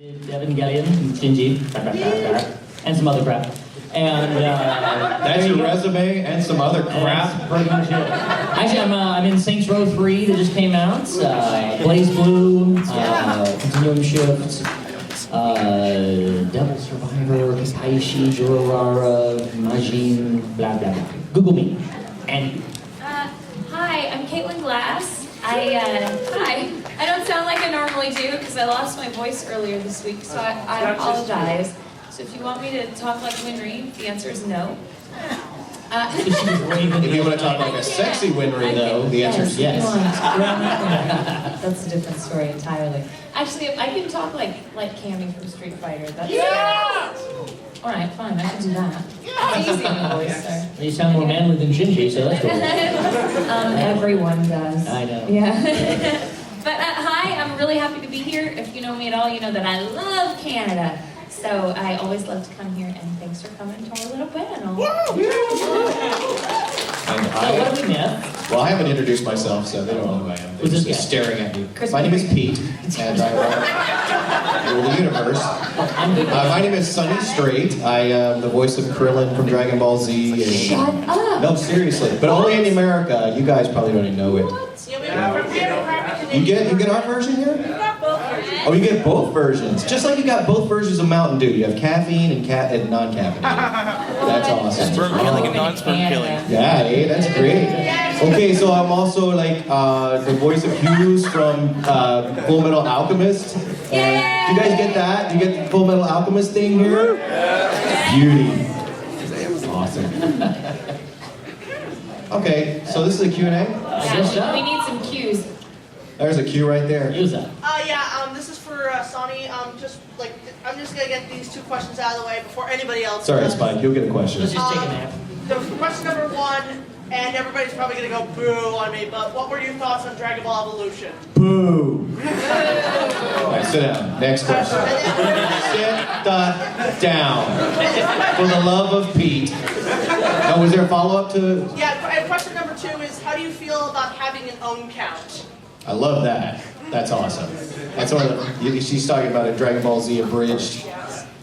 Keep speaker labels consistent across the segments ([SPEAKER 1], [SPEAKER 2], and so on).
[SPEAKER 1] Evangelion, Shinji, and some other crap. And
[SPEAKER 2] that's your resume and some other crap.
[SPEAKER 1] Pretty much it. Actually, I'm in Saints Row 3 that just came out. Blaze Blue, Continuum Shift, Devil Survivor, Kaishi, Durarara, Majin, blah blah blah. Google me. And
[SPEAKER 3] hi, I'm Caitlyn Glass. I don't sound like I normally do because I lost my voice earlier this week, so I apologize. So if you want me to talk like Winry, the answer is no.
[SPEAKER 2] If you want to talk like a sexy Winry, though, the answer is yes.
[SPEAKER 3] That's a different story entirely. Actually, I can talk like Cammy from Street Fighter. That's all right, fine, I can do that. It's easy in the voice, sir.
[SPEAKER 1] You sound more manly than Shinji, so that's cool.
[SPEAKER 3] Everyone does.
[SPEAKER 1] I know.
[SPEAKER 3] Yeah. But hi, I'm really happy to be here. If you know me at all, you know that I love Canada. So I always love to come here, and thanks for coming to our little panel.
[SPEAKER 1] What do we miss?
[SPEAKER 2] Well, I haven't introduced myself, so they don't know who I am. They're just staring at me. My name is Pete, and I rule the universe. My name is Sonny Strait. I am the voice of Krillin from Dragon Ball Z.
[SPEAKER 3] Shut up!
[SPEAKER 2] No, seriously. But only in America. You guys probably don't even know it. You get our version here? Oh, you get both versions. Just like you got both versions of Mountain Dew. You have caffeine and non-caffeinated. That's awesome.
[SPEAKER 4] Sperm killing and non-sperm killing.
[SPEAKER 2] Yeah, hey, that's great. Okay, so I'm also like the voice of Hughes from Fullmetal Alchemist. Do you guys get that? Do you get the Fullmetal Alchemist thing here? Beauty. Awesome. Okay, so this is a Q&A?
[SPEAKER 3] Yeah, we need some cues.
[SPEAKER 2] There's a cue right there.
[SPEAKER 1] Use that.
[SPEAKER 5] This is for Sonny. I'm just gonna get these two questions out of the way before anybody else.
[SPEAKER 2] Sorry,
[SPEAKER 5] does.
[SPEAKER 2] it's fine. You'll get a question.
[SPEAKER 1] Let's just take a nap.
[SPEAKER 5] The question number one, and everybody's probably gonna go boo on me, but what were your thoughts on Dragon Ball Evolution?
[SPEAKER 2] Boo. All right, sit down. Next question. Sit down. For the love of Pete. Now, was there a follow-up to?
[SPEAKER 5] Yeah, and question number two is, how do you feel about having an own count?
[SPEAKER 2] I love that. That's awesome. That's one of the, she's talking about a Dragon Ball Z abridged.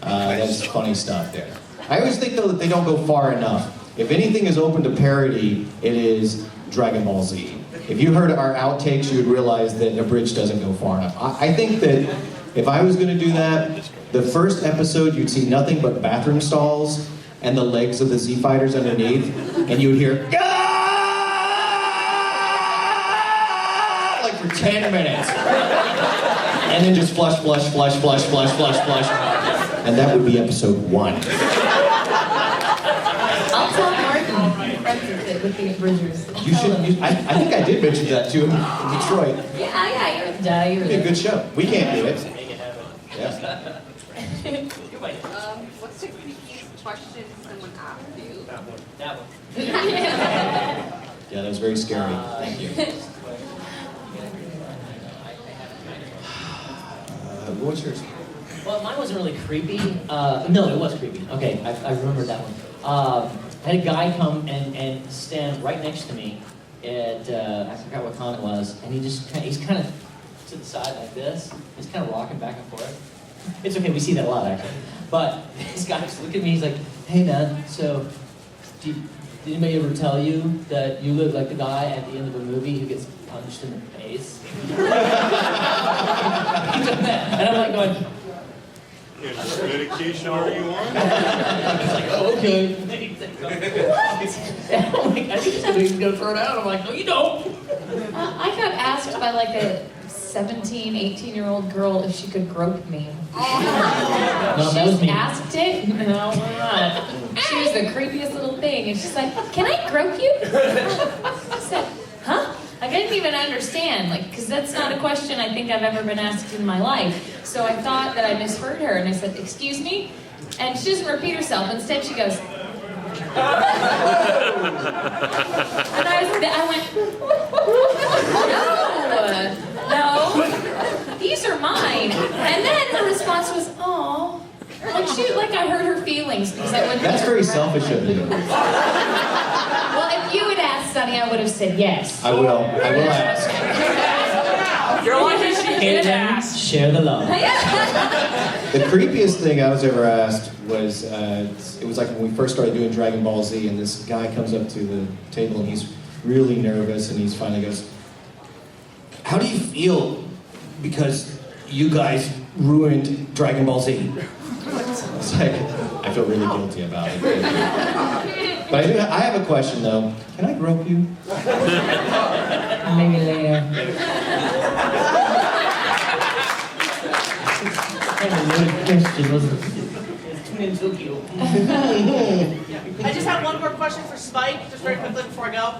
[SPEAKER 2] That's funny stuff there. I always think, though, that they don't go far enough. If anything is open to parody, it is Dragon Ball Z. If you heard our outtakes, you would realize that abridged doesn't go far enough. I think that if I was going to do that, the first episode, you'd see nothing but bathroom stalls and the legs of the Z Fighters underneath, and you would hear, like for 10 minutes. And then just flush, flush, flush, flush, flush, flush, flush. And that would be episode 1.
[SPEAKER 3] I'll tell Martin, friends with the abridgers.
[SPEAKER 2] You should. I think I did mention that to him in Detroit.
[SPEAKER 3] Yeah, you're
[SPEAKER 2] It'd be a good show. We can't do it. Yeah.
[SPEAKER 6] What's the creepiest question someone asked you?
[SPEAKER 1] That one.
[SPEAKER 2] Yeah, that was very scary. Thank you. What's yours?
[SPEAKER 1] Well, mine wasn't really creepy. No, it was creepy. Okay, I remember that one. I had a guy come and stand right next to me at, I forgot what con it was, and he's kind of to the side like this. He's kind of rocking back and forth. It's okay, we see that a lot actually. But this guy just looked at me, he's like, hey man, so did anybody ever tell you that you look like the guy at the end of a movie who gets punched in the face? And I'm like going,
[SPEAKER 4] What medication are you on?
[SPEAKER 1] he's like, oh, okay. What? I'm like, I think he's going to throw it out. I'm like, no, you don't.
[SPEAKER 3] I got asked by like a 17, 18-year-old girl if she could grope me.
[SPEAKER 1] No, that was me.
[SPEAKER 3] Asked it? No, we're not. She was the creepiest little thing, and she's like, "Can I grope you?" I said, "Huh?" Like, I didn't even understand, like, because that's not a question I think I've ever been asked in my life. So I thought that I misheard her, and I said, "Excuse me?" And she doesn't repeat herself. Instead, she goes, and I went, no, these are mine. And then her response was, "Oh," like I hurt her feelings because I wouldn't.
[SPEAKER 2] That's very selfish of you.
[SPEAKER 3] Well, if you had asked Sonny, I would have said yes.
[SPEAKER 2] I will ask.
[SPEAKER 5] You're lucky she did
[SPEAKER 1] Caitlyn,
[SPEAKER 5] ask.
[SPEAKER 1] share the love.
[SPEAKER 2] The creepiest thing I was ever asked was, it was like when we first started doing Dragon Ball Z, and this guy comes up to the table and he's really nervous, and he finally goes, "How do you feel because you guys ruined Dragon Ball Z?" It's like, I feel really guilty about it. But I have a question though. Can I grope you?
[SPEAKER 1] Maybe later. That was a good question, wasn't it? It's Tokyo.
[SPEAKER 5] I just have one more question for Spike, just very quickly before I go.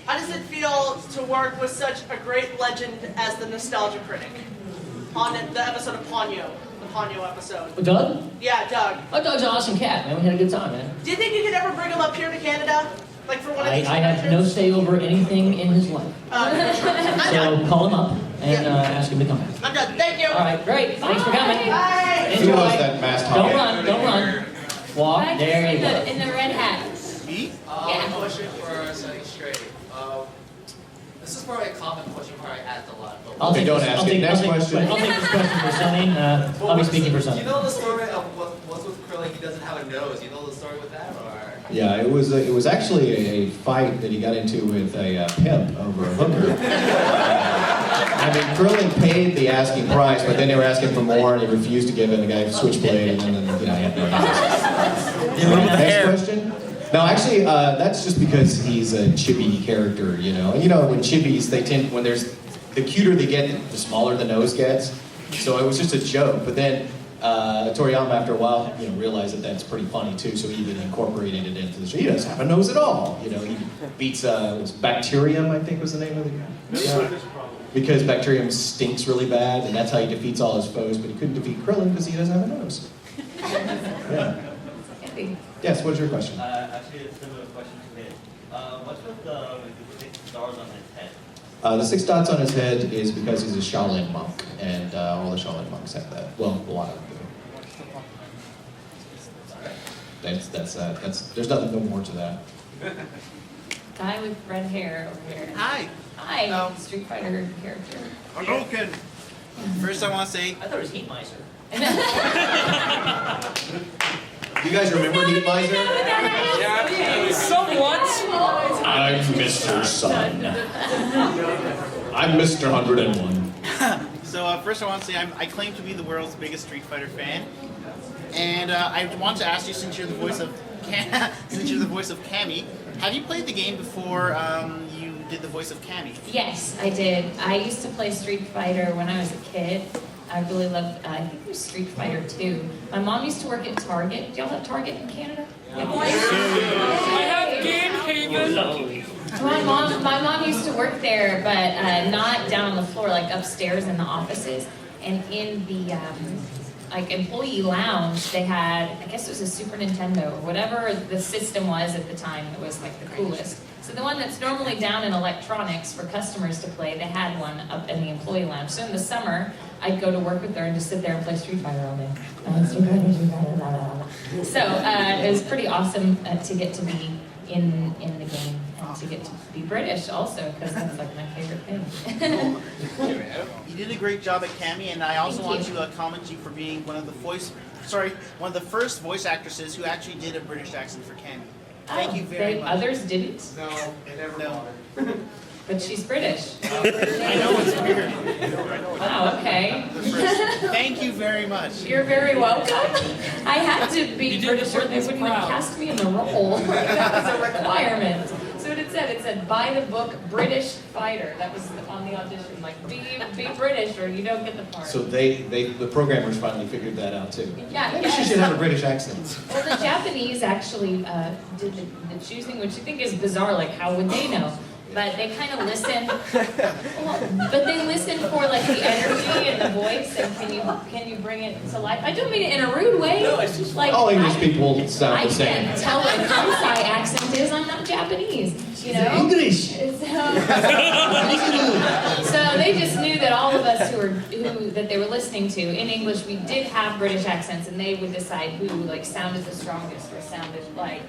[SPEAKER 5] How does it feel to work with such a great legend as the Nostalgia Critic on the episode of Ponyo, the Ponyo episode?
[SPEAKER 1] Doug?
[SPEAKER 5] Yeah, Doug.
[SPEAKER 1] Oh, Doug's an awesome cat, man. We had a good time, man.
[SPEAKER 5] Do you think you could ever bring him up here to Canada? Like for one of
[SPEAKER 1] I
[SPEAKER 5] these
[SPEAKER 1] have no
[SPEAKER 5] conventions?
[SPEAKER 1] say over anything in his life.
[SPEAKER 5] I'm
[SPEAKER 1] So call him up and ask him to come back.
[SPEAKER 5] done. Thank you.
[SPEAKER 1] All right, great. Thanks for coming.
[SPEAKER 5] Bye.
[SPEAKER 2] Who was that masked
[SPEAKER 1] Don't
[SPEAKER 2] hog?
[SPEAKER 1] run, don't run. Walk, there you go.
[SPEAKER 3] In the red hat.
[SPEAKER 7] Me?
[SPEAKER 3] Yeah.
[SPEAKER 7] Question for Sonny Strait. This is probably a common question probably asked a lot. But
[SPEAKER 1] I'll
[SPEAKER 2] Okay,
[SPEAKER 1] take
[SPEAKER 2] don't
[SPEAKER 1] this-
[SPEAKER 2] ask
[SPEAKER 1] I'll
[SPEAKER 2] it.
[SPEAKER 1] take-
[SPEAKER 2] Next
[SPEAKER 1] I'll take-
[SPEAKER 2] question.
[SPEAKER 1] I'll take this question for Sonny. I'll be speaking for Sonny.
[SPEAKER 7] You know the story of what's with Krillin? He doesn't have a nose. You know the story with that, or?
[SPEAKER 2] Yeah, it was actually a fight that he got into with a pimp over a hooker. I mean, Krillin paid the asking price, but then they were asking for more, and he refused to give it. And the guy switchblade, and then he had no Next question. No, actually, that's just because he's a chibi character, you know. And you know, when chibis, when the cuter they get, the smaller the nose gets. So it was just a joke. But then Toriyama, after a while, realized that that's pretty funny too. So he even incorporated it into the show. He doesn't have a nose at all. You know, he beats it was Bacterium, I think was the name of the guy. Yeah. Because Bacterium stinks really bad, and that's how he defeats all his foes. But he couldn't defeat Krillin because he doesn't have a nose. Yeah. Yes. What's your question?
[SPEAKER 8] Actually, a similar question to his. What's with the 6 stars on his head?
[SPEAKER 2] The 6 dots on his head is because he's a Shaolin monk, and all the Shaolin monks have that. Well, a lot of them do. That's there's nothing no more to that.
[SPEAKER 3] Guy with red hair over here.
[SPEAKER 9] Hi.
[SPEAKER 3] Hi, Street Fighter character.
[SPEAKER 9] Hadouken. First, I want to say
[SPEAKER 1] I thought it was Heat Miser.
[SPEAKER 2] Do you guys remember Heat Miser?
[SPEAKER 5] Somewhat.
[SPEAKER 2] I'm Mr. Sun. I'm Mr. 101.
[SPEAKER 9] So first, I want to say I claim to be the world's biggest Street Fighter fan, and I want to ask you, since you're the voice of Cammy, have you played the game before you did the voice of Cammy?
[SPEAKER 3] Yes, I did. I used to play Street Fighter when I was a kid. I really loved, I think it was Street Fighter 2. My mom used to work at Target. Do y'all have Target in Canada?
[SPEAKER 5] I have Game Haven.
[SPEAKER 3] My mom used to work there, but not down on the floor, like upstairs in the offices. And in the like employee lounge, they had, I guess it was a Super Nintendo or whatever the system was at the time. It was like the coolest. So the one that's normally down in electronics for customers to play, they had one up in the employee lounge. So in the summer, I'd go to work with her and just sit there and play Street Fighter all day. So it was pretty awesome to get to be in the game and to get to be British also, because that's like my favorite thing.
[SPEAKER 9] You did a great job at Cammy, and I also
[SPEAKER 3] Thank
[SPEAKER 9] want
[SPEAKER 3] you.
[SPEAKER 9] to comment you for being one of the first voice actresses who actually did a British accent for Cammy. Thank you very much.
[SPEAKER 3] Others didn't,
[SPEAKER 9] No, they never no.
[SPEAKER 3] but she's British.
[SPEAKER 9] I know it's weird.
[SPEAKER 3] Wow, okay.
[SPEAKER 9] Thank you very much.
[SPEAKER 3] You're very welcome. I had to be British or they wouldn't have cast me in the role. That was a requirement. So what it said by the book British Fighter. That was on the audition, like be British or you don't get the part.
[SPEAKER 2] So the programmers finally figured that out too.
[SPEAKER 3] Yeah,
[SPEAKER 2] Maybe she should have a British accent.
[SPEAKER 3] Well, the Japanese actually did the choosing, which I think is bizarre. Like, how would they know? But they kind of listen. But they listen for like the energy and the voice, and can you bring it to life? I don't mean it in a rude way. No, it's just like
[SPEAKER 2] All English people sound
[SPEAKER 3] I
[SPEAKER 2] the same.
[SPEAKER 3] can't tell what a Kansai accent is. I'm not Japanese, you know.
[SPEAKER 2] English.
[SPEAKER 3] So they just knew that all of us who that they were listening to in English, we did have British accents, and they would decide who like sounded the strongest or sounded like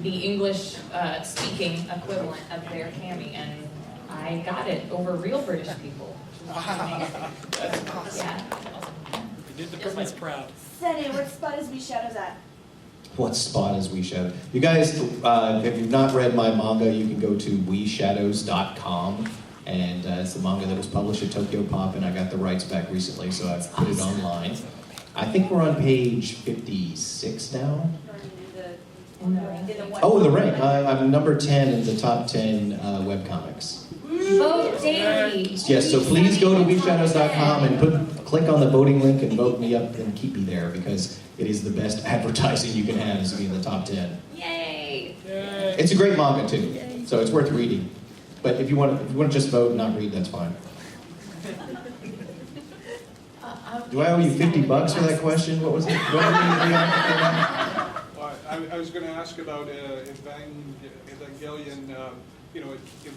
[SPEAKER 3] the English speaking equivalent of their Cammy, and I got it over real British people. Yeah.
[SPEAKER 10] You did the Brits proud.
[SPEAKER 11] Sonny, what spot is We Shadows at?
[SPEAKER 2] What spot is We Shadow? You guys, if you've not read my manga, you can go to WeShadows.com, and it's the manga that was published at Tokyo Pop, and I got the rights back recently, so I've put it online. I think we're on page 56 now. Oh, the rank. I'm number 10 in the top 10 webcomics.
[SPEAKER 3] Vote daily.
[SPEAKER 2] Yes, so please go to WeShadows.com and click on the voting link and vote me up and keep me there, because it is the best advertising you can have, is to be in the top 10.
[SPEAKER 3] Yay!
[SPEAKER 2] It's a great manga too, so it's worth reading. But if you want to just vote and not read, that's fine. Do I owe you $50 for that question? What was it? What were we on?
[SPEAKER 12] I was going to ask about Evangelion. It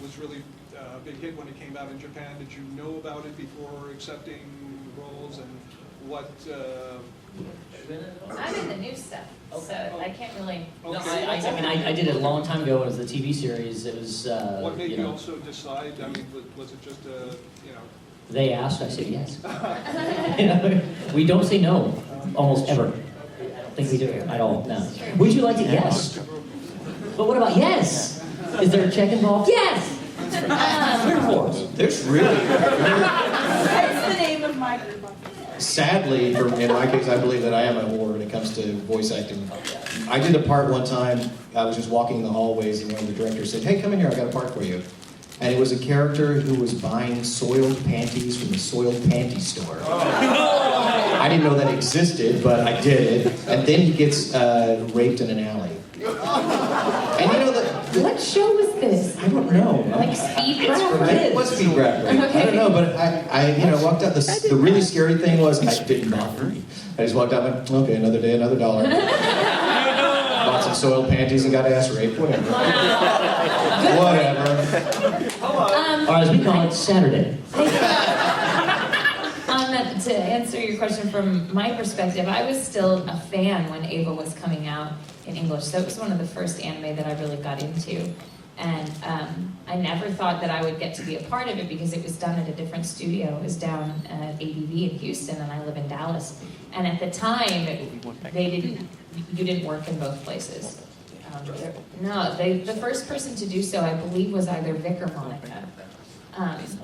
[SPEAKER 12] was really a big hit when it came out in Japan. Did you know about it before accepting roles, and what?
[SPEAKER 3] I'm in the new stuff, so I can't really.
[SPEAKER 1] No, I did it a long time ago. It was the TV series. It was.
[SPEAKER 12] What made you also decide? I mean, was it just
[SPEAKER 1] They asked, I said yes. We don't say no, almost ever. I don't think we do at all. No. Would you like to yes? But what about yes? Is there a check involved? Yes.
[SPEAKER 2] There's really.
[SPEAKER 11] That's the name of my group.
[SPEAKER 2] Sadly, in my case, I believe that I am a whore when it comes to voice acting. I did a part one time. I was just walking in the hallways, and one of the directors said, "Hey, come in here. I got a part for you." And it was a character who was buying soiled panties from the soiled panty store. I didn't know that existed, but I did it. And then he gets raped in an alley. And you know
[SPEAKER 3] what show was this?
[SPEAKER 2] I don't know.
[SPEAKER 3] Like Speed Grab?
[SPEAKER 2] It was Speed Grab. Right?
[SPEAKER 3] Okay.
[SPEAKER 2] I don't know, but I walked out. The really scary thing was I didn't bother me. I just walked out and went, okay, another day, another dollar. Bought some soiled panties and got ass raped. Whatever. Whatever.
[SPEAKER 1] Or as we call it, Saturday.
[SPEAKER 3] To answer your question from my perspective, I was still a fan when Ava was coming out in English. So it was one of the first anime that I really got into. And I never thought that I would get to be a part of it because it was done at a different studio. It was down at ABV in Houston, and I live in Dallas. And at the time, you didn't work in both places. The first person to do so, I believe, was either Vic or Monica,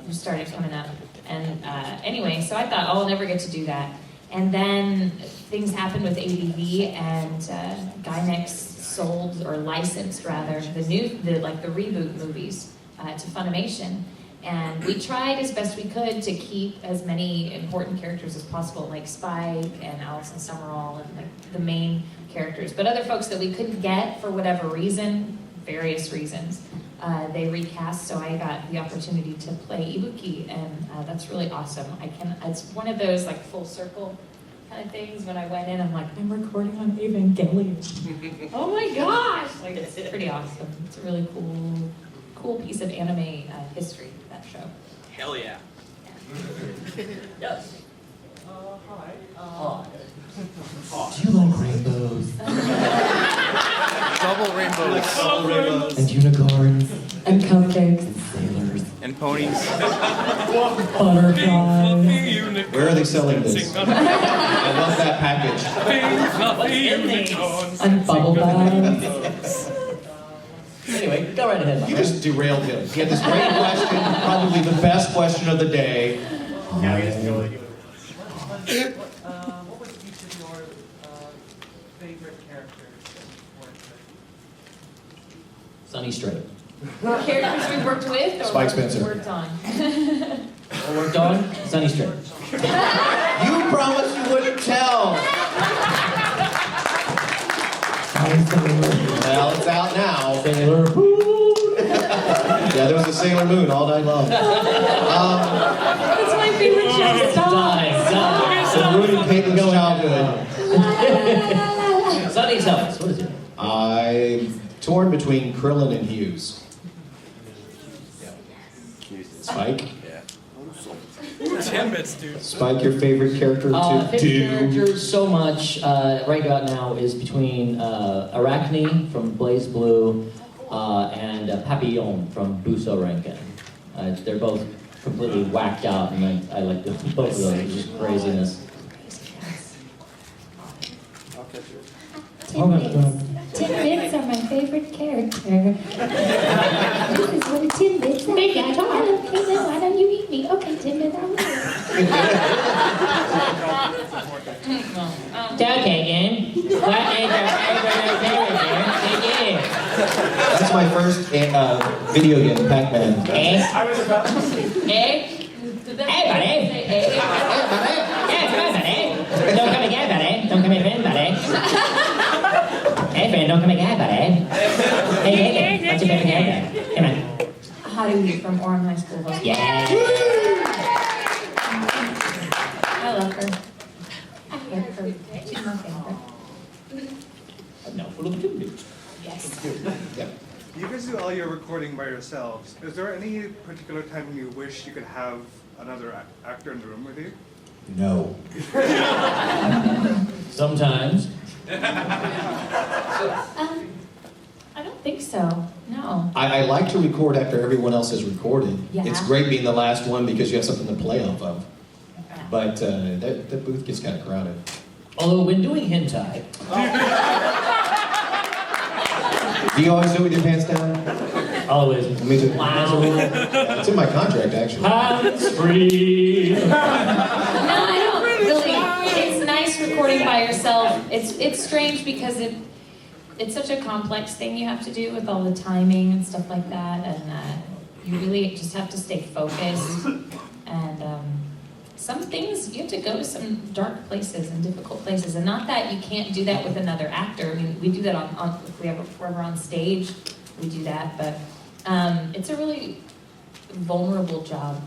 [SPEAKER 3] who started coming up. And anyway, so I thought, oh, I'll never get to do that. And then things happened with ABV, and Gainax sold, or licensed rather, the reboot movies to Funimation. And we tried as best we could to keep as many important characters as possible, like Spike and Allison Summerall and like the main characters. But other folks that we couldn't get for whatever reason, various reasons, they recast, so I got the opportunity to play Ibuki, and that's really awesome. It's one of those like full circle kind of things. When I went in, I'm like, I'm recording on Evangelion. Oh my gosh! Like, it's pretty awesome. It's a really cool piece of anime history, that show.
[SPEAKER 10] Hell yeah.
[SPEAKER 1] Yes.
[SPEAKER 10] Hi.
[SPEAKER 1] Do you like rainbows?
[SPEAKER 10] Double rainbows.
[SPEAKER 1] And unicorns. And cupcakes. And sailors.
[SPEAKER 10] And ponies.
[SPEAKER 1] Butterflies.
[SPEAKER 2] Where are they selling this? I love that package.
[SPEAKER 1] What's in these? And bubble bags. Anyway, go right ahead.
[SPEAKER 2] You just derailed him. He had this great question, probably the best question of the day.
[SPEAKER 13] What was each of your favorite characters that worked with?
[SPEAKER 1] Sonny Strait.
[SPEAKER 3] Characters we worked with or
[SPEAKER 2] Spike Spencer.
[SPEAKER 3] worked on?
[SPEAKER 1] Worked on? Sonny Strait.
[SPEAKER 2] You promised you wouldn't tell. Well, it's out now.
[SPEAKER 1] Sailor Moon.
[SPEAKER 2] Yeah, there was a Sailor Moon all night long.
[SPEAKER 3] That's my favorite show.
[SPEAKER 1] Die.
[SPEAKER 2] So ruined Caitlin's childhood.
[SPEAKER 1] Sonny, tell us, what is it?
[SPEAKER 2] I'm torn between Krillin and Hughes. Spike?
[SPEAKER 10] Yeah.
[SPEAKER 13] 10 bits, dude.
[SPEAKER 2] Spike, your favorite character to
[SPEAKER 1] Favorite
[SPEAKER 2] do?
[SPEAKER 1] characters so much right about now is between Arachne from Blaze Blue and Papillon from Buso Rankin. They're both completely whacked out, and I like both of those. It's just craziness.
[SPEAKER 3] Timbits are my favorite character. This is what a Timbits are. Big guy. Okay, then why don't you eat me? Okay, Timbits, I will. Okay, again. What is your favorite character? Again.
[SPEAKER 2] That's my first video game, Pac-Man.
[SPEAKER 3] Eh? Hey, buddy. Hey, buddy. Yeah, come on, buddy. Don't come again, buddy. Don't come again, buddy. Hey, friend, don't come again, buddy. Hey, what's your favorite character? Come on. Holly from Orem High School. Yeah. I love her. I hate her. She's my favorite.
[SPEAKER 1] I'm now full of Timbits.
[SPEAKER 3] Yes.
[SPEAKER 2] Yeah.
[SPEAKER 14] You guys do all your recording by yourselves. Is there any particular time you wish you could have another actor in the room with you?
[SPEAKER 2] No.
[SPEAKER 1] Sometimes.
[SPEAKER 3] I don't think so. No.
[SPEAKER 2] I like to record after everyone else has recorded.
[SPEAKER 3] Yeah.
[SPEAKER 2] It's great being the last one because you have something to play off of. But that booth gets kind of crowded.
[SPEAKER 1] Although when doing hentai,
[SPEAKER 2] Do you always do it with your pants down?
[SPEAKER 1] always.
[SPEAKER 2] Me too.
[SPEAKER 1] Wow.
[SPEAKER 2] Yeah, it's in my contract, actually.
[SPEAKER 1] Hands free.
[SPEAKER 3] No, I don't really. It's nice recording by yourself. It's strange because it's such a complex thing you have to do with all the timing and stuff like that, and you really just have to stay focused. And some things you have to go to some dark places and difficult places, and not that you can't do that with another actor. I mean, we do that on if we're on stage, we do that, but it's a really vulnerable job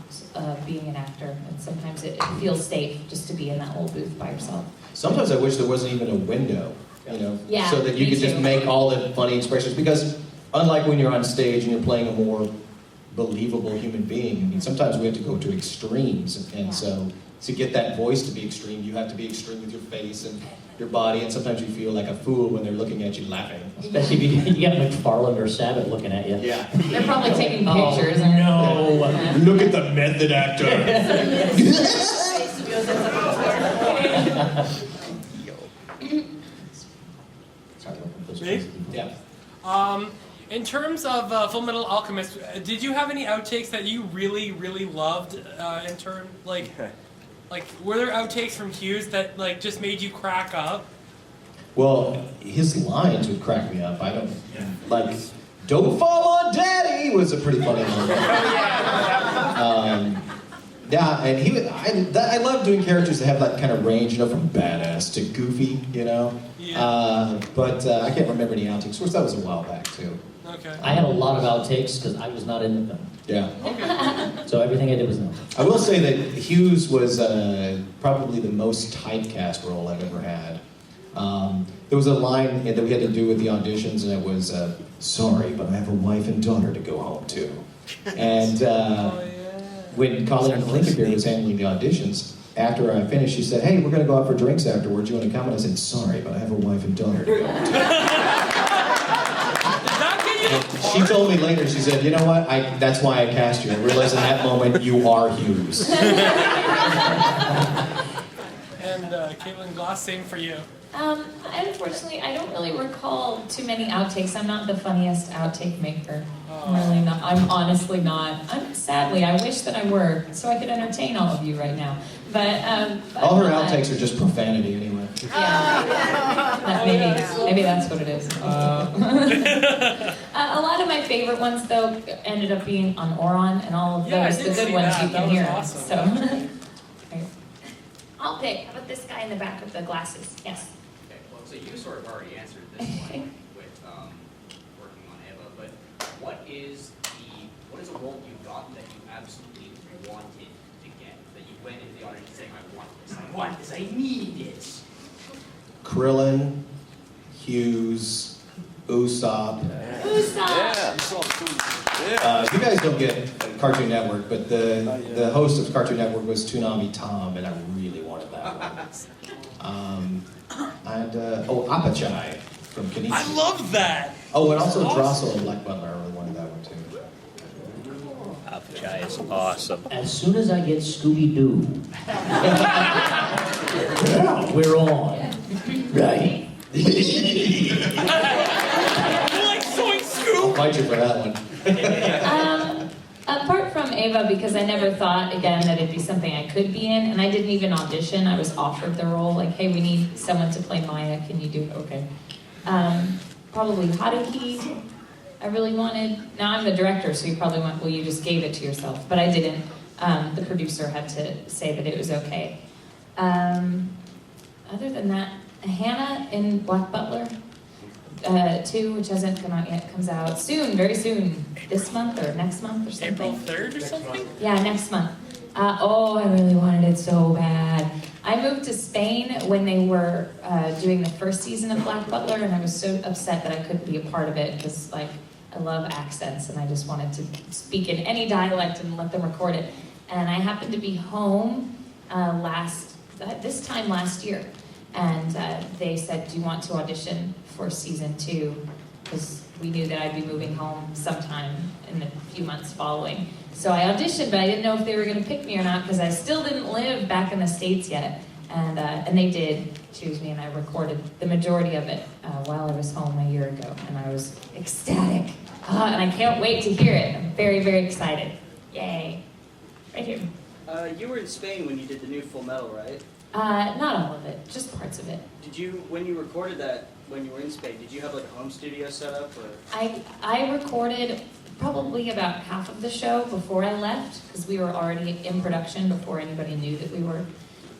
[SPEAKER 3] being an actor, and sometimes it feels safe just to be in that little booth by yourself.
[SPEAKER 2] Sometimes I wish there wasn't even a window, you know,
[SPEAKER 3] Yeah,
[SPEAKER 2] so that you
[SPEAKER 3] me
[SPEAKER 2] could just
[SPEAKER 3] too.
[SPEAKER 2] make all the funny expressions. Because unlike when you're on stage and you're playing a more believable human being, I mean, sometimes we have to go to extremes, and so to get that voice to be extreme, you have to be extreme with your face and your body, and sometimes you feel like a fool when they're looking at you laughing.
[SPEAKER 1] Especially if you got McFarlane or Sabat looking at you.
[SPEAKER 2] Yeah.
[SPEAKER 3] They're probably taking pictures. And
[SPEAKER 1] No.
[SPEAKER 2] Look at the method actor.
[SPEAKER 1] Me?
[SPEAKER 2] Yeah.
[SPEAKER 15] In terms of Fullmetal Alchemist, did you have any outtakes that you really, really loved? In term, like, were there outtakes from Hughes that like just made you crack up?
[SPEAKER 2] Well, his lines would crack me up. I don't like. "Don't fall on Daddy" was a pretty funny line. Yeah, and I love doing characters that have that kind of range, you know, from badass to goofy, you know.
[SPEAKER 15] Yeah.
[SPEAKER 2] But I can't remember any outtakes. Of course, that was a while back too.
[SPEAKER 15] Okay.
[SPEAKER 1] I had a lot of outtakes because I was not in the film.
[SPEAKER 2] Yeah.
[SPEAKER 15] Okay.
[SPEAKER 1] So everything I did was no.
[SPEAKER 2] I will say that Hughes was probably the most typecast role I've ever had. There was a line that we had to do with the auditions, and it was, "Sorry, but I have a wife and daughter to go home to." And when Colleen Klinkenberg was handling the auditions, after I finished, she said, "Hey, we're going to go out for drinks afterwards. You want to come?" And I said, "Sorry, but I have a wife and daughter to go home to." She told me later, she said, "You know what? That's why I cast you. I realized in that moment you are Hughes."
[SPEAKER 15] And Caitlyn Glass, same for you.
[SPEAKER 3] Unfortunately, I don't really recall too many outtakes. I'm not the funniest outtake maker. I'm really not. I'm honestly not. Sadly, I wish that I were, so I could entertain all of you right now. But
[SPEAKER 2] All her outtakes are just profanity anyway.
[SPEAKER 3] Yeah, maybe that's what it is. A lot of my favorite ones, though, ended up being on Oron, and all of
[SPEAKER 15] Yeah, I
[SPEAKER 3] those,
[SPEAKER 15] did
[SPEAKER 3] the good
[SPEAKER 15] see
[SPEAKER 3] ones
[SPEAKER 15] that.
[SPEAKER 3] you
[SPEAKER 15] That
[SPEAKER 3] can
[SPEAKER 15] was
[SPEAKER 3] hear.
[SPEAKER 15] awesome.
[SPEAKER 3] So, I'll pick. How about this guy in the back with the glasses? Yes.
[SPEAKER 7] Okay, well, so you sort of already answered this one with working on Eva, but what is a role you got that you absolutely wanted to get, that you went into the audience saying, "I want this, I need this"?
[SPEAKER 2] Krillin, Hughes, Usopp. You guys don't get Cartoon Network, but the host of Cartoon Network was Toonami Tom, and I really wanted that one. Apachai from Kinesis.
[SPEAKER 15] I love that.
[SPEAKER 2] Oh, and also
[SPEAKER 15] That's awesome.
[SPEAKER 2] Drossel and Black Butler. I really wanted that one too.
[SPEAKER 10] guy is awesome.
[SPEAKER 1] As soon as I get Scooby-Doo, yeah, we're on. Right.
[SPEAKER 2] I'll fight you for that one.
[SPEAKER 3] Apart from Ava, because I never thought, again, that it'd be something I could be in, and I didn't even audition. I was offered the role, like, hey, we need someone to play Maya. Can you do it? Okay. Probably Haruki, I really wanted. Now I'm the director, so you probably went, well, you just gave it to yourself. But I didn't. The producer had to say that it was okay. Other than that, Hannah in Black Butler 2, which hasn't come out yet, comes out soon, very soon. This month or next month or something.
[SPEAKER 15] April 3rd or something?
[SPEAKER 3] Yeah, next month. I really wanted it so bad. I moved to Spain when they were doing the first season of Black Butler, and I was so upset that I couldn't be a part of it because, like, I love accents, and I just wanted to speak in any dialect and let them record it. And I happened to be home this time last year, and they said, "Do you want to audition for season 2?" Because we knew that I'd be moving home sometime in the few months following. So I auditioned, but I didn't know if they were going to pick me or not because I still didn't live back in the States yet. And they did choose me, and I recorded the majority of it while I was home a year ago, and I was ecstatic. And I can't wait to hear it. I'm very, very excited. Yay. Right here.
[SPEAKER 16] You were in Spain when you did the new Fullmetal, right?
[SPEAKER 3] Not all of it, just parts of it.
[SPEAKER 16] Did you, when you recorded that, when you were in Spain, did you have like a home studio set up? Or?
[SPEAKER 3] I recorded probably about half of the show before I left, because we were already in production before anybody knew that we were.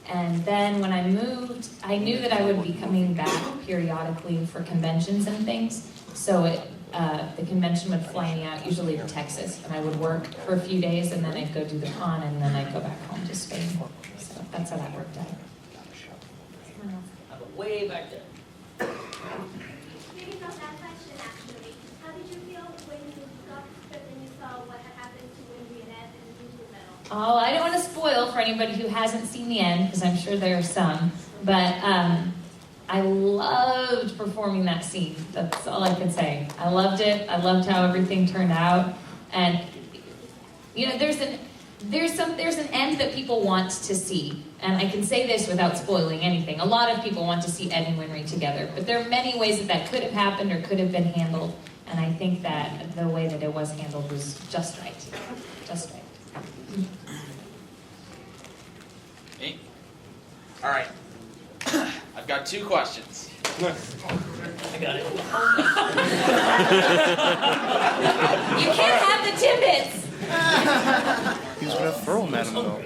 [SPEAKER 3] And then when I moved, I knew that I would be coming back periodically for conventions and things. So the convention would fly me out, usually to Texas, and I would work for a few days, and then I'd go do the con, and then I'd go back home to Spain. So that's how that worked out.
[SPEAKER 1] Way back there.
[SPEAKER 17] Maybe not that question, actually. How did you feel when you got the script and you saw what had happened to Winry and Ed and Fullmetal?
[SPEAKER 3] Oh, I don't want to spoil for anybody who hasn't seen the end, because I'm sure there are some. But I loved performing that scene. That's all I can say. I loved it. I loved how everything turned out. And you know, there's an end that people want to see. And I can say this without spoiling anything. A lot of people want to see Ed and Winry together, but there are many ways that could have happened or could have been handled. And I think that the way that it was handled was just right. Just right.
[SPEAKER 10] Me? All right. I've got 2 questions.
[SPEAKER 1] I got it.
[SPEAKER 3] You can't have the tidbits!
[SPEAKER 10] He's gonna throw him at him though.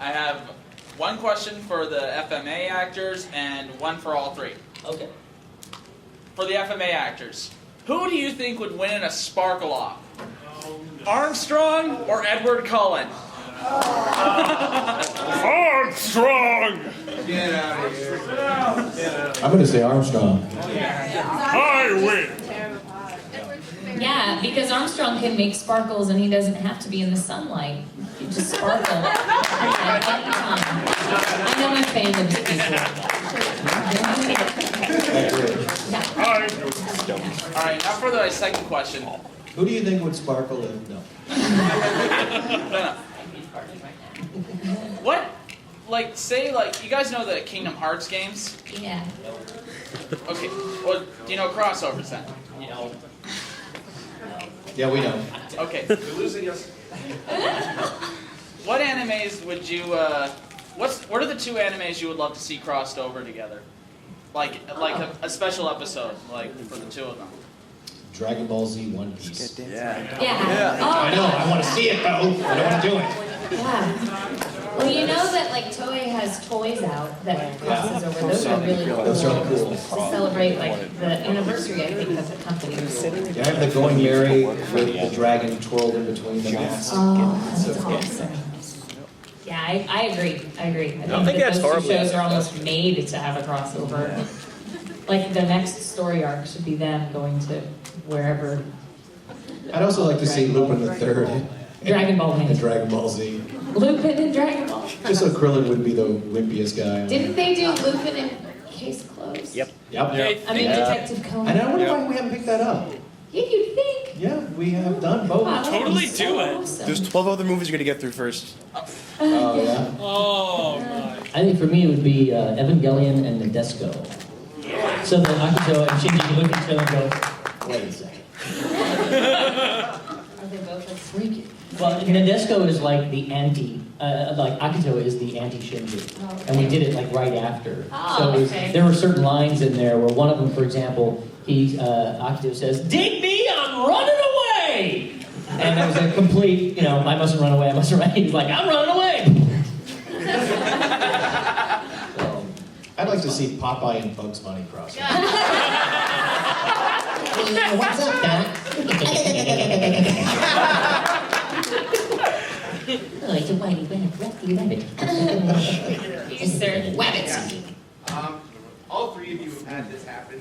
[SPEAKER 10] I have 1 question for the FMA actors and 1 for all 3.
[SPEAKER 1] Okay.
[SPEAKER 10] For the FMA actors, who do you think would win in a sparkle off? Armstrong or Edward Cullen?
[SPEAKER 4] Armstrong!
[SPEAKER 12] Get out of here.
[SPEAKER 2] I'm going to say Armstrong.
[SPEAKER 4] I win.
[SPEAKER 3] Yeah, because Armstrong can make sparkles and he doesn't have to be in the sunlight. He just sparkle at any time. I know I'm fans of people.
[SPEAKER 10] Alright, now for the second question.
[SPEAKER 2] Who do you think would sparkle in? No.
[SPEAKER 10] No. What? Like, say, like, you guys know the Kingdom Hearts games?
[SPEAKER 3] Yeah.
[SPEAKER 10] Okay, well, do you know crossovers then?
[SPEAKER 1] You know.
[SPEAKER 2] Yeah, we know.
[SPEAKER 10] Okay.
[SPEAKER 12] You're losing us.
[SPEAKER 10] What animes would you, what are the 2 animes you would love to see crossed over together? Like a special episode, like, for the 2 of them.
[SPEAKER 2] Dragon Ball Z, One Piece.
[SPEAKER 3] Yeah.
[SPEAKER 2] I know, I want to see it though. I don't want to do it.
[SPEAKER 3] Yeah. Well, you know that like Toei has toys out that crosses over. Those are really cool.
[SPEAKER 2] Those are cool.
[SPEAKER 3] To celebrate like the anniversary, I think, of the company.
[SPEAKER 2] Yeah, I have the Going Merry with the dragon twirled in between the masks.
[SPEAKER 3] Oh, that's awesome. Yeah, I agree. I think that those 2 shows are almost made to have a crossover. Like the next story arc should be them going to wherever.
[SPEAKER 2] I'd also like to see Lupin the Third.
[SPEAKER 3] Dragon Ball
[SPEAKER 2] and Dragon Ball Z.
[SPEAKER 3] Lupin and Dragon Ball.
[SPEAKER 2] Just so Krillin would be the wimpiest guy.
[SPEAKER 3] Didn't they do Lupin and Case Closed?
[SPEAKER 2] Yep.
[SPEAKER 3] I mean, Detective Conan.
[SPEAKER 2] And I wonder why we haven't picked that up.
[SPEAKER 3] Yeah, you'd think.
[SPEAKER 2] Yeah, we have done both.
[SPEAKER 15] Totally do it.
[SPEAKER 9] There's 12 other movies you're gonna get through first.
[SPEAKER 2] Oh yeah.
[SPEAKER 15] Oh my.
[SPEAKER 1] I think for me it would be Evangelion and Nadesco. So that Akito and Shinji can look at each other and go, wait a second.
[SPEAKER 3] Are they both like
[SPEAKER 1] Freaky. Well, Nadesco is like the anti, like Akito is the anti-Shinji.
[SPEAKER 3] Oh, okay.
[SPEAKER 1] And we did it like right after.
[SPEAKER 3] Oh,
[SPEAKER 1] So
[SPEAKER 3] okay.
[SPEAKER 1] there were certain lines in there where one of them, for example, Akito says, "Dig me, I'm running away!" And it was a complete, I mustn't run away, I mustn't run. He's like, I'm running away! So,
[SPEAKER 2] I'd like to see Popeye and Bugs Bunny cross.
[SPEAKER 1] what's up, Doc? Oh, it's a whitey rabbit, rusty rabbit.
[SPEAKER 3] You, sir.
[SPEAKER 1] Wabbits.
[SPEAKER 18] All three of you have had this happen.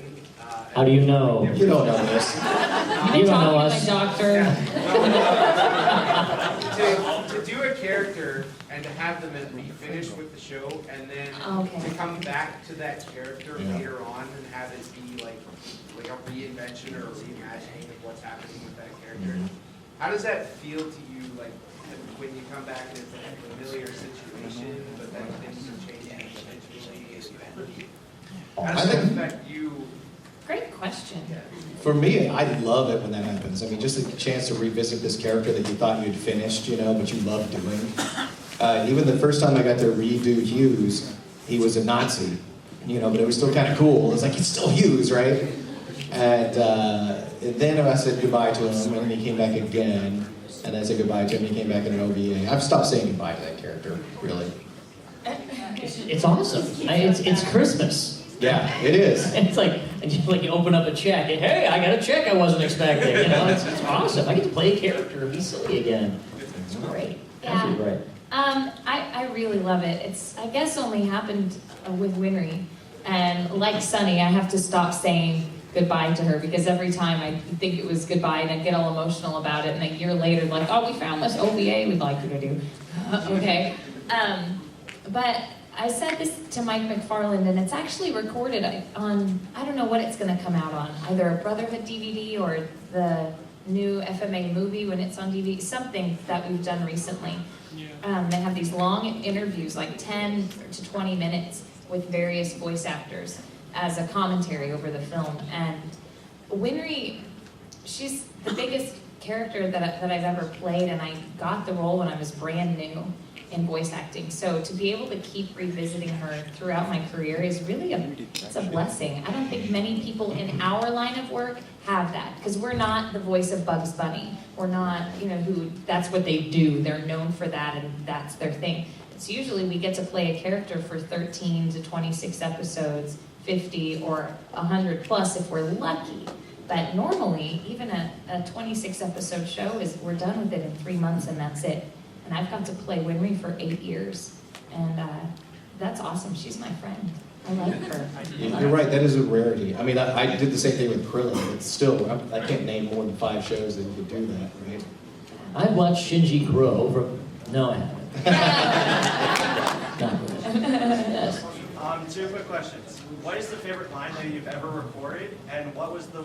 [SPEAKER 1] How do you know?
[SPEAKER 2] You don't know this.
[SPEAKER 1] You don't know us.
[SPEAKER 3] Doctor.
[SPEAKER 18] To do a character and to have them be finished with the show, and then to come back to that character later on and have it be like a reinvention or a reimagining of what's happening with that character. How does that feel to you, like when you come back and it's like a familiar situation, but then things are changing individually? How does that affect you?
[SPEAKER 3] Great question.
[SPEAKER 2] For me, I love it when that happens. I mean, just a chance to revisit this character that you thought you'd finished, but you love doing. Even the first time I got to redo Hughes, he was a Nazi, but it was still kind of cool. It's like, it's still Hughes, right? And then I said goodbye to him, and he came back again. And I said goodbye to him, he came back in an OVA. I've stopped saying goodbye to that character, really.
[SPEAKER 1] It's awesome. It's Christmas.
[SPEAKER 2] Yeah, it is.
[SPEAKER 1] It's like you open up a check and, hey, I got a check I wasn't expecting. It's awesome. I get to play a character and be silly again. It's great.
[SPEAKER 3] Yeah.
[SPEAKER 1] Absolutely great.
[SPEAKER 3] I really love it. It's, I guess, only happened with Winry. And like Sonny, I have to stop saying goodbye to her because every time I think it was goodbye and I get all emotional about it, and a year later, like, oh, we found this OVA we'd like you to do. Okay. But I said this to Mike McFarland, and it's actually recorded on, I don't know what it's going to come out on, either a Brotherhood DVD or the new FMA movie when it's on DVD, something that we've done recently. They have these long interviews, like 10 to 20 minutes, with various voice actors as a commentary over the film. And Winry, she's the biggest character that I've ever played, and I got the role when I was brand new in voice acting. So to be able to keep revisiting her throughout my career is really it's a blessing. I don't think many people in our line of work have that, because we're not the voice of Bugs Bunny. We're not, who that's what they do. They're known for that, and that's their thing. It's usually we get to play a character for 13 to 26 episodes, 50 or 100 plus if we're lucky. But normally, even a 26 episode show we're done with it in 3 months and that's it. And I've got to play Winry for 8 years, and that's awesome. She's my friend. I like her.
[SPEAKER 2] You're right, that is a rarity. I mean, I did the same thing with Krillin. It's still, I can't name more than 5 shows that you could do that, right?
[SPEAKER 1] I've watched Shinji grow from... No, I haven't. Not really. Yes.
[SPEAKER 8] 2 quick questions. What is the favorite line that you've ever recorded, and what was the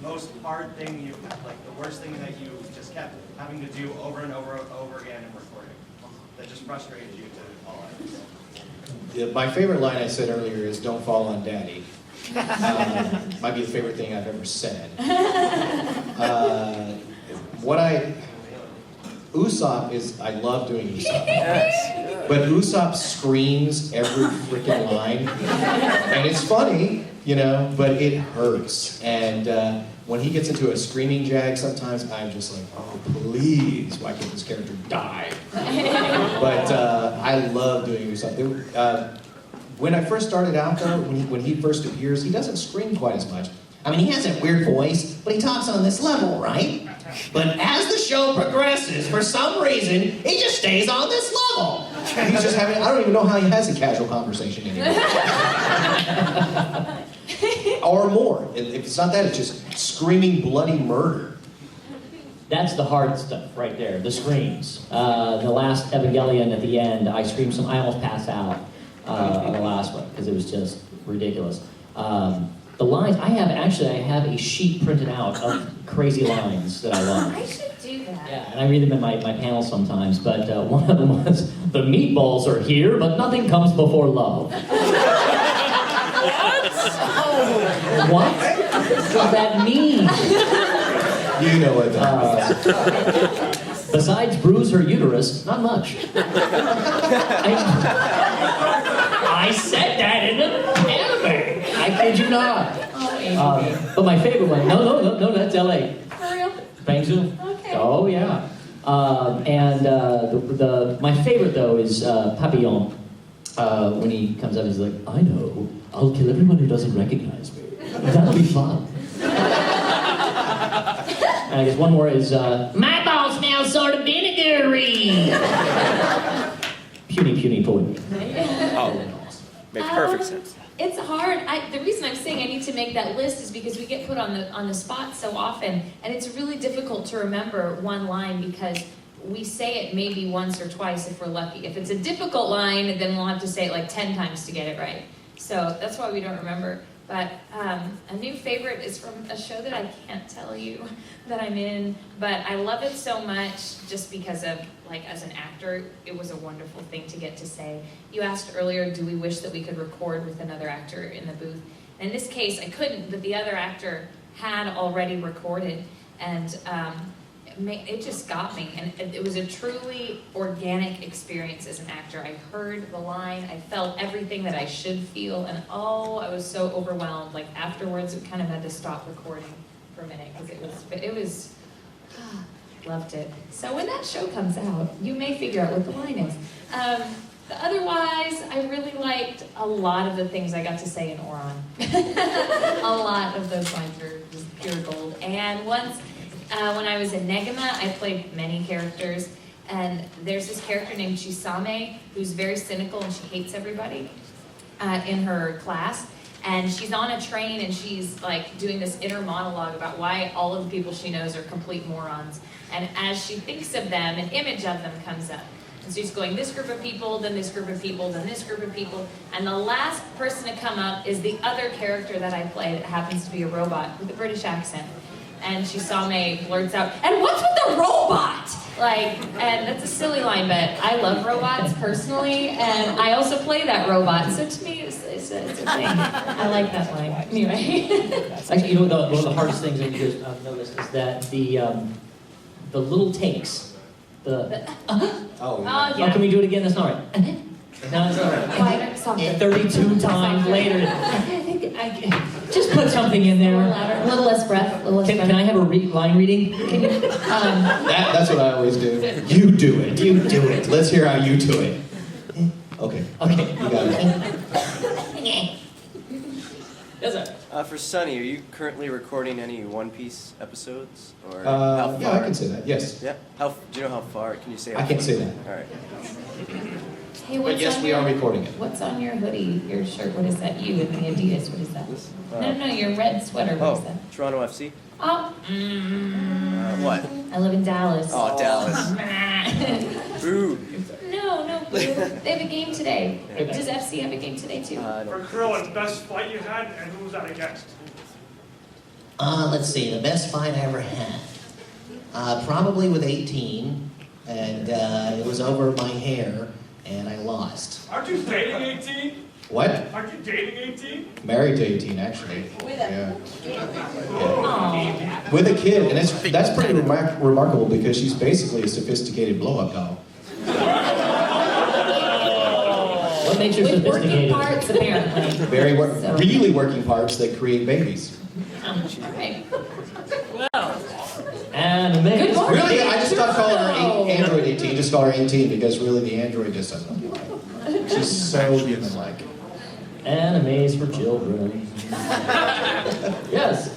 [SPEAKER 8] most hard thing the worst thing that you just kept having to do over and over again in recording that just frustrated you to all out?
[SPEAKER 2] My favorite line I said earlier is "Don't fall on Daddy." Might be the favorite thing I've ever said. Usopp is, I love doing Usopp. But Usopp screams every freaking line. And it's funny, but it hurts. And when he gets into a screaming jag, sometimes I'm just like, oh, please, why can't this character die? But I love doing Usopp. When I first started out, though, when he first appears, he doesn't scream quite as much. I mean, he has that weird voice, but he talks on this level, right? But as the show progresses, for some reason, he just stays on this level. He's just having, I don't even know how he has a casual conversation anymore. Or more. If it's not that, it's just screaming bloody murder.
[SPEAKER 1] That's the hard stuff right there, the screams. The last Evangelion at the end, I screamed I almost passed out on the last one, because it was just ridiculous. The lines, I have a sheet printed out of crazy lines that I love.
[SPEAKER 3] I should do that.
[SPEAKER 1] Yeah, and I read them in my panel sometimes, but one of them was, the meatballs are here, but nothing comes before love. What does that mean?
[SPEAKER 2] You know what that means.
[SPEAKER 1] Besides bruise her uterus, not much. I said that in an anime. I kid you not. But my favorite one, no, that's LA.
[SPEAKER 3] For real?
[SPEAKER 1] Bangzoo.
[SPEAKER 3] Okay.
[SPEAKER 1] Oh yeah. My favorite though is Papillon. When he comes up, he's like, I know, I'll kill everyone who doesn't recognize me. That'll be fun. And I guess one more is, my ball smells sort of vinegary. Puny poet.
[SPEAKER 19] Oh, makes perfect sense.
[SPEAKER 3] It's hard. The reason I'm saying I need to make that list is because we get put on the spot so often, and it's really difficult to remember one line because we say it maybe once or twice if we're lucky. If it's a difficult line, then we'll have to say it like 10 times to get it right. So that's why we don't remember. But a new favorite is from a show that I can't tell you that I'm in, but I love it so much just because of, like, as an actor, it was a wonderful thing to get to say. You asked earlier, do we wish that we could record with another actor in the booth? In this case, I couldn't, but the other actor had already recorded, and it just got me, and it was a truly organic experience as an actor. I heard the line, I felt everything that I should feel, and I was so overwhelmed. Like afterwards, we kind of had to stop recording for a minute because it was loved it. So when that show comes out, you may figure out what the line is. Otherwise, I really liked a lot of the things I got to say in Oron. A lot of those lines are just pure gold. And once, when I was in Negima, I played many characters, and there's this character named Chisame who's very cynical and she hates everybody in her class. And she's on a train and she's like doing this inner monologue about why all of the people she knows are complete morons. And as she thinks of them, an image of them comes up. And so she's going, this group of people, then this group of people, then this group of people. And the last person to come up is the other character that I play that happens to be a robot with a British accent. And Chisame blurts out, and what's with the robot? And that's a silly line, but I love robots personally, and I also play that robot, so to me, it's a thing. I like that line. Anyway.
[SPEAKER 1] Actually, one of the hardest things that I've noticed is that the little takes,
[SPEAKER 3] yeah.
[SPEAKER 1] Can we do it again? That's not right. No, it's all right.
[SPEAKER 3] Quieter, softer.
[SPEAKER 1] 32 times later. Just put something in there.
[SPEAKER 3] A little less breath.
[SPEAKER 1] Can I have a line reading? Can you?
[SPEAKER 2] That's what I always do. You do it. You do it. Let's hear how you do it. Okay. You got it.
[SPEAKER 1] Yes, sir.
[SPEAKER 19] For Sonny, are you currently recording any One Piece episodes? Or
[SPEAKER 2] Yeah, I can say that. Yes.
[SPEAKER 19] Yeah. Do you know how far? Can you say?
[SPEAKER 2] I can't say that.
[SPEAKER 19] All right.
[SPEAKER 3] Hey,
[SPEAKER 2] But yes, we are recording it.
[SPEAKER 3] What's on your hoodie, your shirt? What is that? You in the Adidas? What is that? No, your red sweater. What is that?
[SPEAKER 19] Toronto FC.
[SPEAKER 3] Oh.
[SPEAKER 19] What?
[SPEAKER 3] I live in Dallas.
[SPEAKER 19] Oh, Dallas. Boo.
[SPEAKER 3] No. They have a game today. Does FC have a game today too?
[SPEAKER 4] For Krillin, best fight you had, and who was that against?
[SPEAKER 20] Let's see, the best fight I ever had. Probably with 18, and it was over my hair, and I lost.
[SPEAKER 4] Aren't you dating 18?
[SPEAKER 2] What?
[SPEAKER 4] Aren't you dating 18?
[SPEAKER 2] Married to 18, actually.
[SPEAKER 11] With
[SPEAKER 2] Yeah. With a kid, and that's pretty remarkable because she's basically a sophisticated blow-up doll.
[SPEAKER 1] What makes her
[SPEAKER 3] With
[SPEAKER 1] sophisticated?
[SPEAKER 3] working parts, apparently.
[SPEAKER 2] Really working parts that create babies.
[SPEAKER 3] All right.
[SPEAKER 1] Anime.
[SPEAKER 2] Really, I just stopped calling her Android 18, just call her 18 because really the Android just doesn't apply. She's so human-like.
[SPEAKER 1] Animes for children. Yes.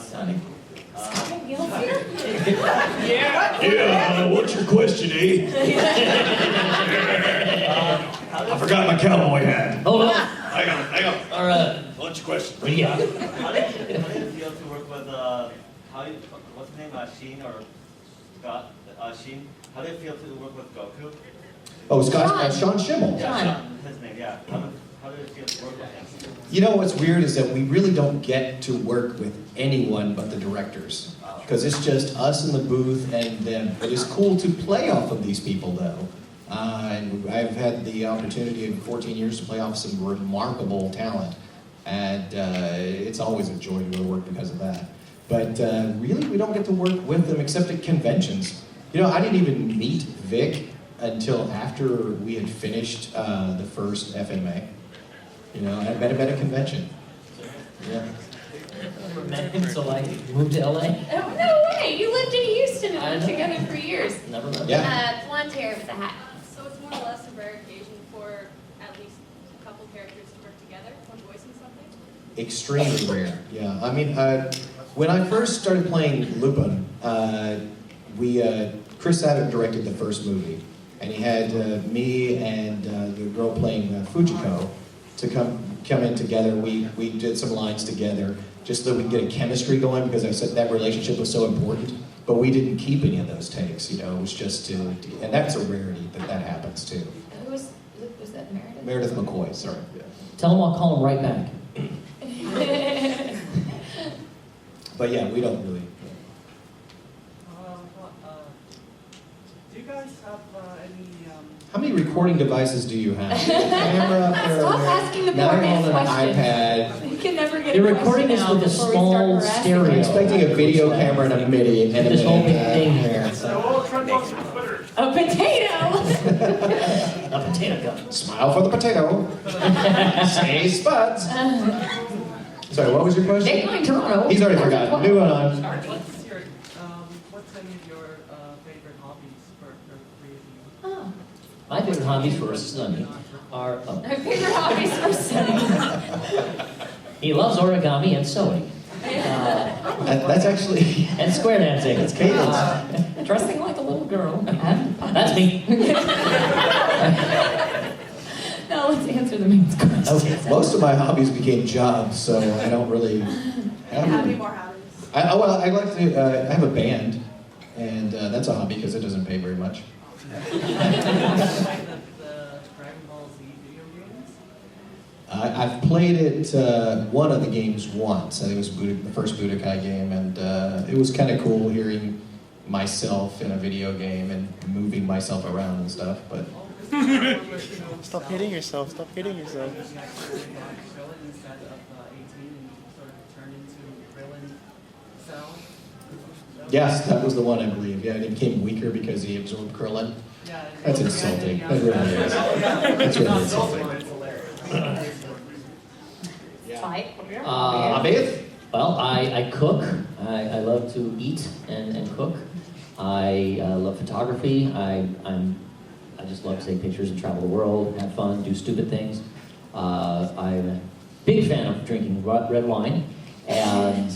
[SPEAKER 1] Sonny.
[SPEAKER 4] Yeah, what's your question, eh? I forgot my cowboy hat.
[SPEAKER 1] Hold on.
[SPEAKER 4] Hang on.
[SPEAKER 1] All right.
[SPEAKER 4] What's your question?
[SPEAKER 1] What do you got?
[SPEAKER 21] How did it feel to work with, what's his name, Shin or Scott? Shin? How did it feel to work with Goku?
[SPEAKER 2] Oh, Sean Schimmel.
[SPEAKER 21] Yeah, Sean, his name, yeah. how did it feel to work with him?
[SPEAKER 2] You know what's weird is that we really don't get to work with anyone but the directors. Because it's just us in the booth and them. It is cool to play off of these people, though. And I've had the opportunity in 14 years to play off some remarkable talent. And it's always a joy to go to work because of that. But really, we don't get to work with them except at conventions. You know, I didn't even meet Vic until after we had finished the first FMA. You know, I met him at a convention. Yeah.
[SPEAKER 1] I never met him until I moved to LA.
[SPEAKER 3] Oh, no way! You lived in Houston and worked together for years.
[SPEAKER 1] Never met him.
[SPEAKER 2] Yeah.
[SPEAKER 3] Blonde hair with a hat.
[SPEAKER 17] So it's more or less a rare occasion for at least a couple characters to work together when voicing something?
[SPEAKER 2] Extremely rare, yeah. I mean, when I first started playing Lupin, Chris Sabat directed the first movie, and he had me and the girl playing Fujiko to come in together. We did some lines together just so we could get a chemistry going, because I said that relationship was so important. But we didn't keep any of those takes, you know. It was just to, and that's a rarity that happens too.
[SPEAKER 3] Who was that, Meredith?
[SPEAKER 2] Meredith McCoy, sorry. Yeah.
[SPEAKER 1] Tell him I'll call him right back.
[SPEAKER 2] But yeah, we don't really.
[SPEAKER 13] Do you guys have any?
[SPEAKER 2] How many recording devices do you have? Camera up there.
[SPEAKER 3] Stop asking the
[SPEAKER 2] Now
[SPEAKER 3] poor
[SPEAKER 2] you're
[SPEAKER 3] man
[SPEAKER 2] on an
[SPEAKER 3] questions.
[SPEAKER 2] iPad.
[SPEAKER 3] You can never get
[SPEAKER 1] You're
[SPEAKER 3] a
[SPEAKER 1] recording
[SPEAKER 3] question
[SPEAKER 1] this
[SPEAKER 3] out
[SPEAKER 1] with a
[SPEAKER 3] before we start
[SPEAKER 1] small
[SPEAKER 3] harassing
[SPEAKER 1] stereo.
[SPEAKER 2] I'm
[SPEAKER 3] you.
[SPEAKER 2] expecting a video camera and a MIDI and
[SPEAKER 1] This whole big
[SPEAKER 2] a
[SPEAKER 1] thing here.
[SPEAKER 3] A potato!
[SPEAKER 1] A potato gun.
[SPEAKER 2] Smile for the potato. Say Spuds. Sorry, what was your question?
[SPEAKER 3] Dateline Toronto.
[SPEAKER 2] He's already forgotten. Moving on.
[SPEAKER 13] What's your what's any of your favorite hobbies for three of you?
[SPEAKER 3] Oh.
[SPEAKER 1] My favorite hobbies for Sonny are... Oh.
[SPEAKER 3] My favorite hobbies for Sonny.
[SPEAKER 1] He loves origami and sewing.
[SPEAKER 2] That's actually...
[SPEAKER 1] And square dancing.
[SPEAKER 2] It's Caitlyn's.
[SPEAKER 1] Dressing like a little girl. That's me.
[SPEAKER 3] Now let's answer the main question.
[SPEAKER 1] Okay.
[SPEAKER 2] Most of my hobbies became jobs, so I don't really have
[SPEAKER 11] How
[SPEAKER 2] them.
[SPEAKER 11] many more hobbies?
[SPEAKER 2] I like to... I have a band, and that's a hobby because it doesn't pay very much.
[SPEAKER 13] The Dragon Ball Z video games?
[SPEAKER 2] I've played it, one of the games once. I think it was the first Budokai game, and it was kind of cool hearing myself in a video game and moving myself around and stuff, but...
[SPEAKER 9] Stop hitting yourself. Stop hitting yourself.
[SPEAKER 13] Krillin instead of 18 and sort of turned into Krillin cell?
[SPEAKER 2] Yes, that was the one, I believe. Yeah, and he became weaker because he absorbed Krillin.
[SPEAKER 13] Yeah.
[SPEAKER 2] That's insulting. That really is. That's really insulting. Abed?
[SPEAKER 1] Well, I cook. I love to eat and cook. I love photography. I just love to take pictures and travel the world, have fun, do stupid things. I'm a big fan of drinking red wine, and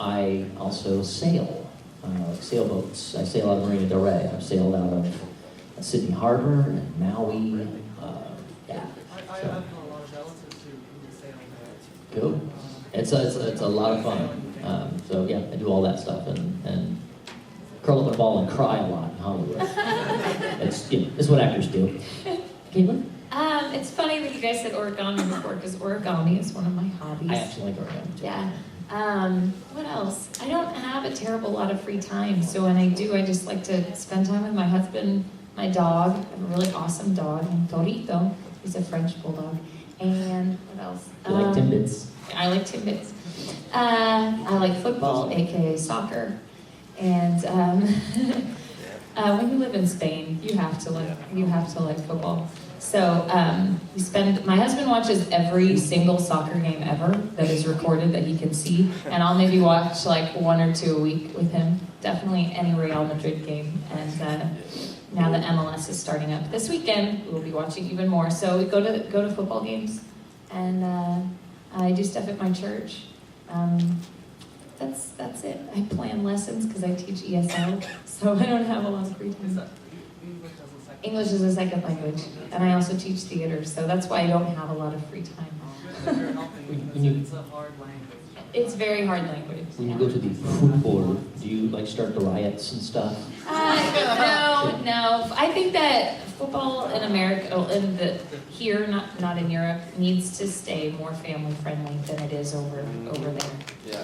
[SPEAKER 1] I also sail, sailboats. I sail out of Marina Del Rey. I've sailed out of Sydney Harbor and Maui. Yeah.
[SPEAKER 13] I have a lot of relatives who sail there.
[SPEAKER 1] Cool. It's a lot of fun. So yeah, I do all that stuff and curl up in a ball and cry a lot in Hollywood. It's what actors do. Caitlin?
[SPEAKER 3] It's funny that you guys said origami before, because origami is one of my hobbies.
[SPEAKER 1] I actually like origami too.
[SPEAKER 3] Yeah. What else? I don't have a terrible lot of free time, so when I do, I just like to spend time with my husband, my dog. I have a really awesome dog named Torito. He's a French bulldog. And what else?
[SPEAKER 1] You like Timbits?
[SPEAKER 3] I like Timbits. I like football, aka soccer. And when you live in Spain, you have to like football. So my husband watches every single soccer game ever that is recorded that he can see, and I'll maybe watch like 1 or 2 a week with him. Definitely any Real Madrid game, and now the MLS is starting up this weekend. We'll be watching even more. So we go to football games, and I do stuff at my church. That's it. I plan lessons because I teach ESL, so I don't have a lot of free time. English is a second language, and I also teach theater, so that's why I don't have a lot of free time.
[SPEAKER 13] You're helping because it's a hard language.
[SPEAKER 3] It's very hard language.
[SPEAKER 1] When you go to the football, do you like start the riots and stuff?
[SPEAKER 3] No. I think that football in America, here, not in Europe, needs to stay more family friendly than it is over there.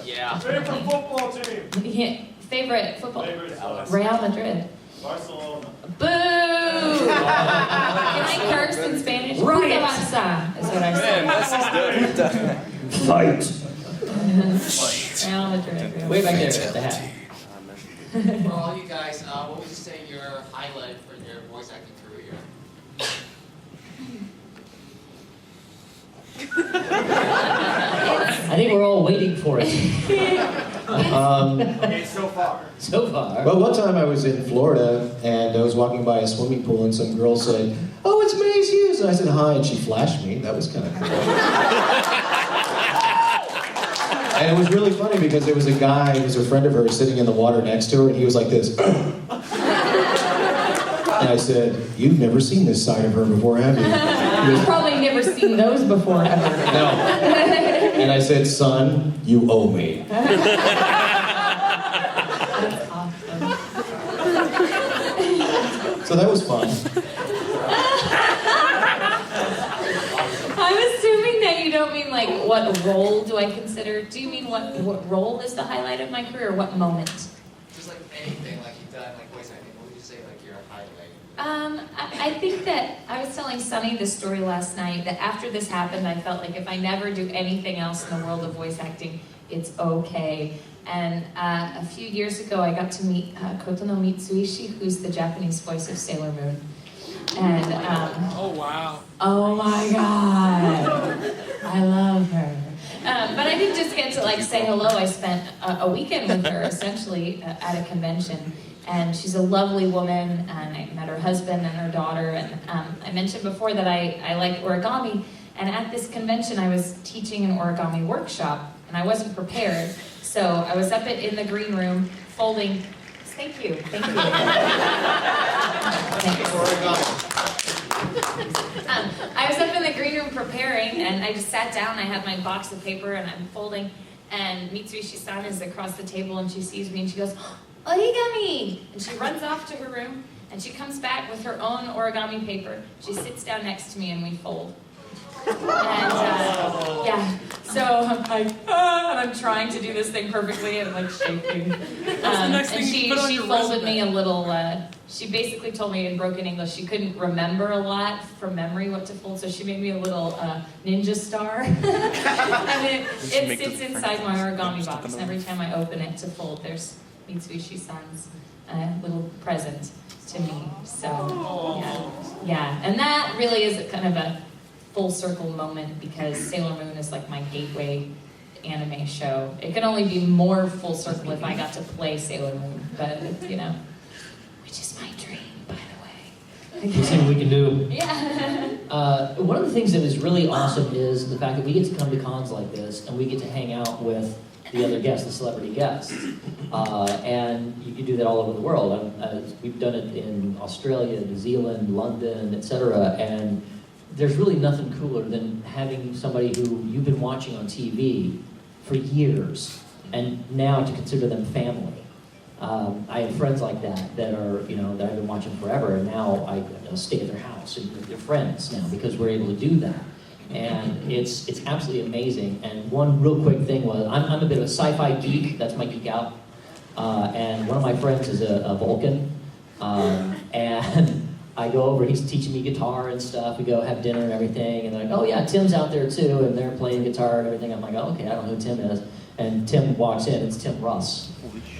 [SPEAKER 10] Yeah.
[SPEAKER 21] Favorite football team?
[SPEAKER 3] Yeah, favorite football?
[SPEAKER 21] Favorite
[SPEAKER 3] Real Madrid.
[SPEAKER 21] Barcelona.
[SPEAKER 3] Boo! Can I curse in Spanish?
[SPEAKER 1] Right.
[SPEAKER 3] Puta Barça is what I say.
[SPEAKER 1] Fight.
[SPEAKER 3] Real Madrid.
[SPEAKER 1] Way back there at the hat.
[SPEAKER 6] For all you guys, what would you say your highlight for your voice acting career?
[SPEAKER 1] I think we're all waiting for it.
[SPEAKER 8] Okay, so far.
[SPEAKER 1] So far.
[SPEAKER 2] Well, one time I was in Florida and I was walking by a swimming pool and some girl said, "Oh, it's Maze Hughes." And I said hi and she flashed me. That was kind of cool. And it was really funny because there was a guy who was a friend of hers sitting in the water next to her and he was like this. And I said, "You've never seen this side of her before, have you?"
[SPEAKER 3] You've probably never seen those before, have you?
[SPEAKER 2] No. And I said, "Son, you owe me."
[SPEAKER 3] That's awesome.
[SPEAKER 2] So that was fun.
[SPEAKER 3] I'm assuming that you don't mean like what role do I consider? Do you mean what role is the highlight of my career or what moment?
[SPEAKER 6] Just like anything like you've done, like voice acting, what would you say like your highlight?
[SPEAKER 3] I think that I was telling Sonny this story last night, that after this happened, I felt like if I never do anything else in the world of voice acting, it's okay. And a few years ago, I got to meet Kotono Mitsuishi, who's the Japanese voice of Sailor Moon. And
[SPEAKER 15] oh wow!
[SPEAKER 3] Oh my God, I love her. But I didn't just get to like say hello. I spent a weekend with her essentially at a convention. And she's a lovely woman, and I met her husband and her daughter, and I mentioned before that I like origami, and at this convention I was teaching an origami workshop, and I wasn't prepared, so I was up in the green room folding, thank you. Thanks. I was up in the green room preparing, and I just sat down, I had my box of paper, and I'm folding, and Mitsuishi-san is across the table, and she sees me, and she goes, "Origami!" And she runs off to her room, and she comes back with her own origami paper. She sits down next to me, and we fold. And, yeah, so I'm like, and I'm trying to do this thing perfectly, and I'm like shaking. And she folded me a little, she basically told me in broken English she couldn't remember a lot from memory what to fold, so she made me a little ninja star. And it sits inside my origami box. Every time I open it to fold, there's Mitsuishi-san's little present to me. So, yeah. And that really is kind of a full circle moment because Sailor Moon is like my gateway anime show. It can only be more full circle if I got to play Sailor Moon, but you know, which is my dream, by the way.
[SPEAKER 1] We'll see what we can do.
[SPEAKER 3] Yeah.
[SPEAKER 1] One of the things that is really awesome is the fact that we get to come to cons like this and we get to hang out with the other guests, the celebrity guests. And you can do that all over the world. We've done it in Australia, New Zealand, London, etc. And there's really nothing cooler than having somebody who you've been watching on TV for years and now to consider them family. I have friends like that that are, that I've been watching forever, and now I stay at their house and they're friends now because we're able to do that. And it's absolutely amazing. And one real quick thing was, I'm a bit of a sci-fi geek, that's my geek out. And one of my friends is a Vulcan. And I go over, he's teaching me guitar and stuff. We go have dinner and everything. And they're like, "Oh yeah, Tim's out there too." And they're playing guitar and everything. I'm like, "Oh, okay, I don't know who Tim is." And Tim walks in, it's Tim Russ,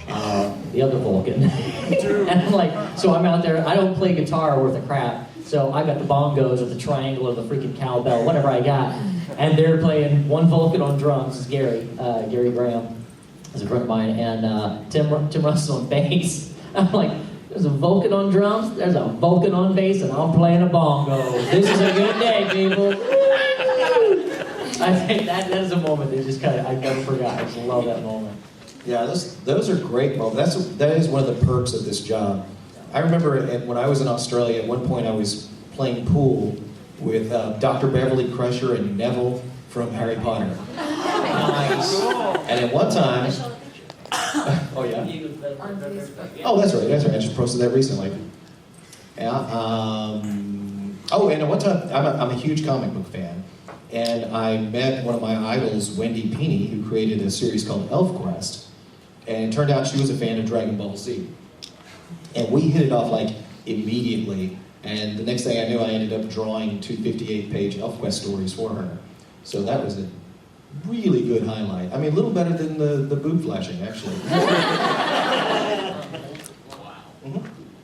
[SPEAKER 1] the other Vulcan. And I'm like, so I'm out there, I don't play guitar worth a crap. So I got the bongos or the triangle or the freaking cowbell, whatever I got. And they're playing one Vulcan on drums, is Gary Graham, is a friend of mine, and Tim Russ on bass. I'm like, there's a Vulcan on drums, there's a Vulcan on bass, and I'm playing a bongo. This is a good day, people. I think that is a moment that just I never forgot. I just love that moment.
[SPEAKER 2] Yeah, those are great moments. That is one of the perks of this job. I remember when I was in Australia, at one point I was playing pool with Dr. Beverly Crusher and Neville from Harry Potter. Nice. And at one time, oh yeah. Oh, that's right. I just posted that recently. Yeah. Oh, and at one time, I'm a huge comic book fan, and I met one of my idols, Wendy Pini, who created a series called ElfQuest, and it turned out she was a fan of Dragon Ball Z, and we hit it off like immediately. And the next thing I knew, I ended up drawing 2 58-page ElfQuest stories for her. So that was a really good highlight. I mean, a little better than the boob flashing, actually.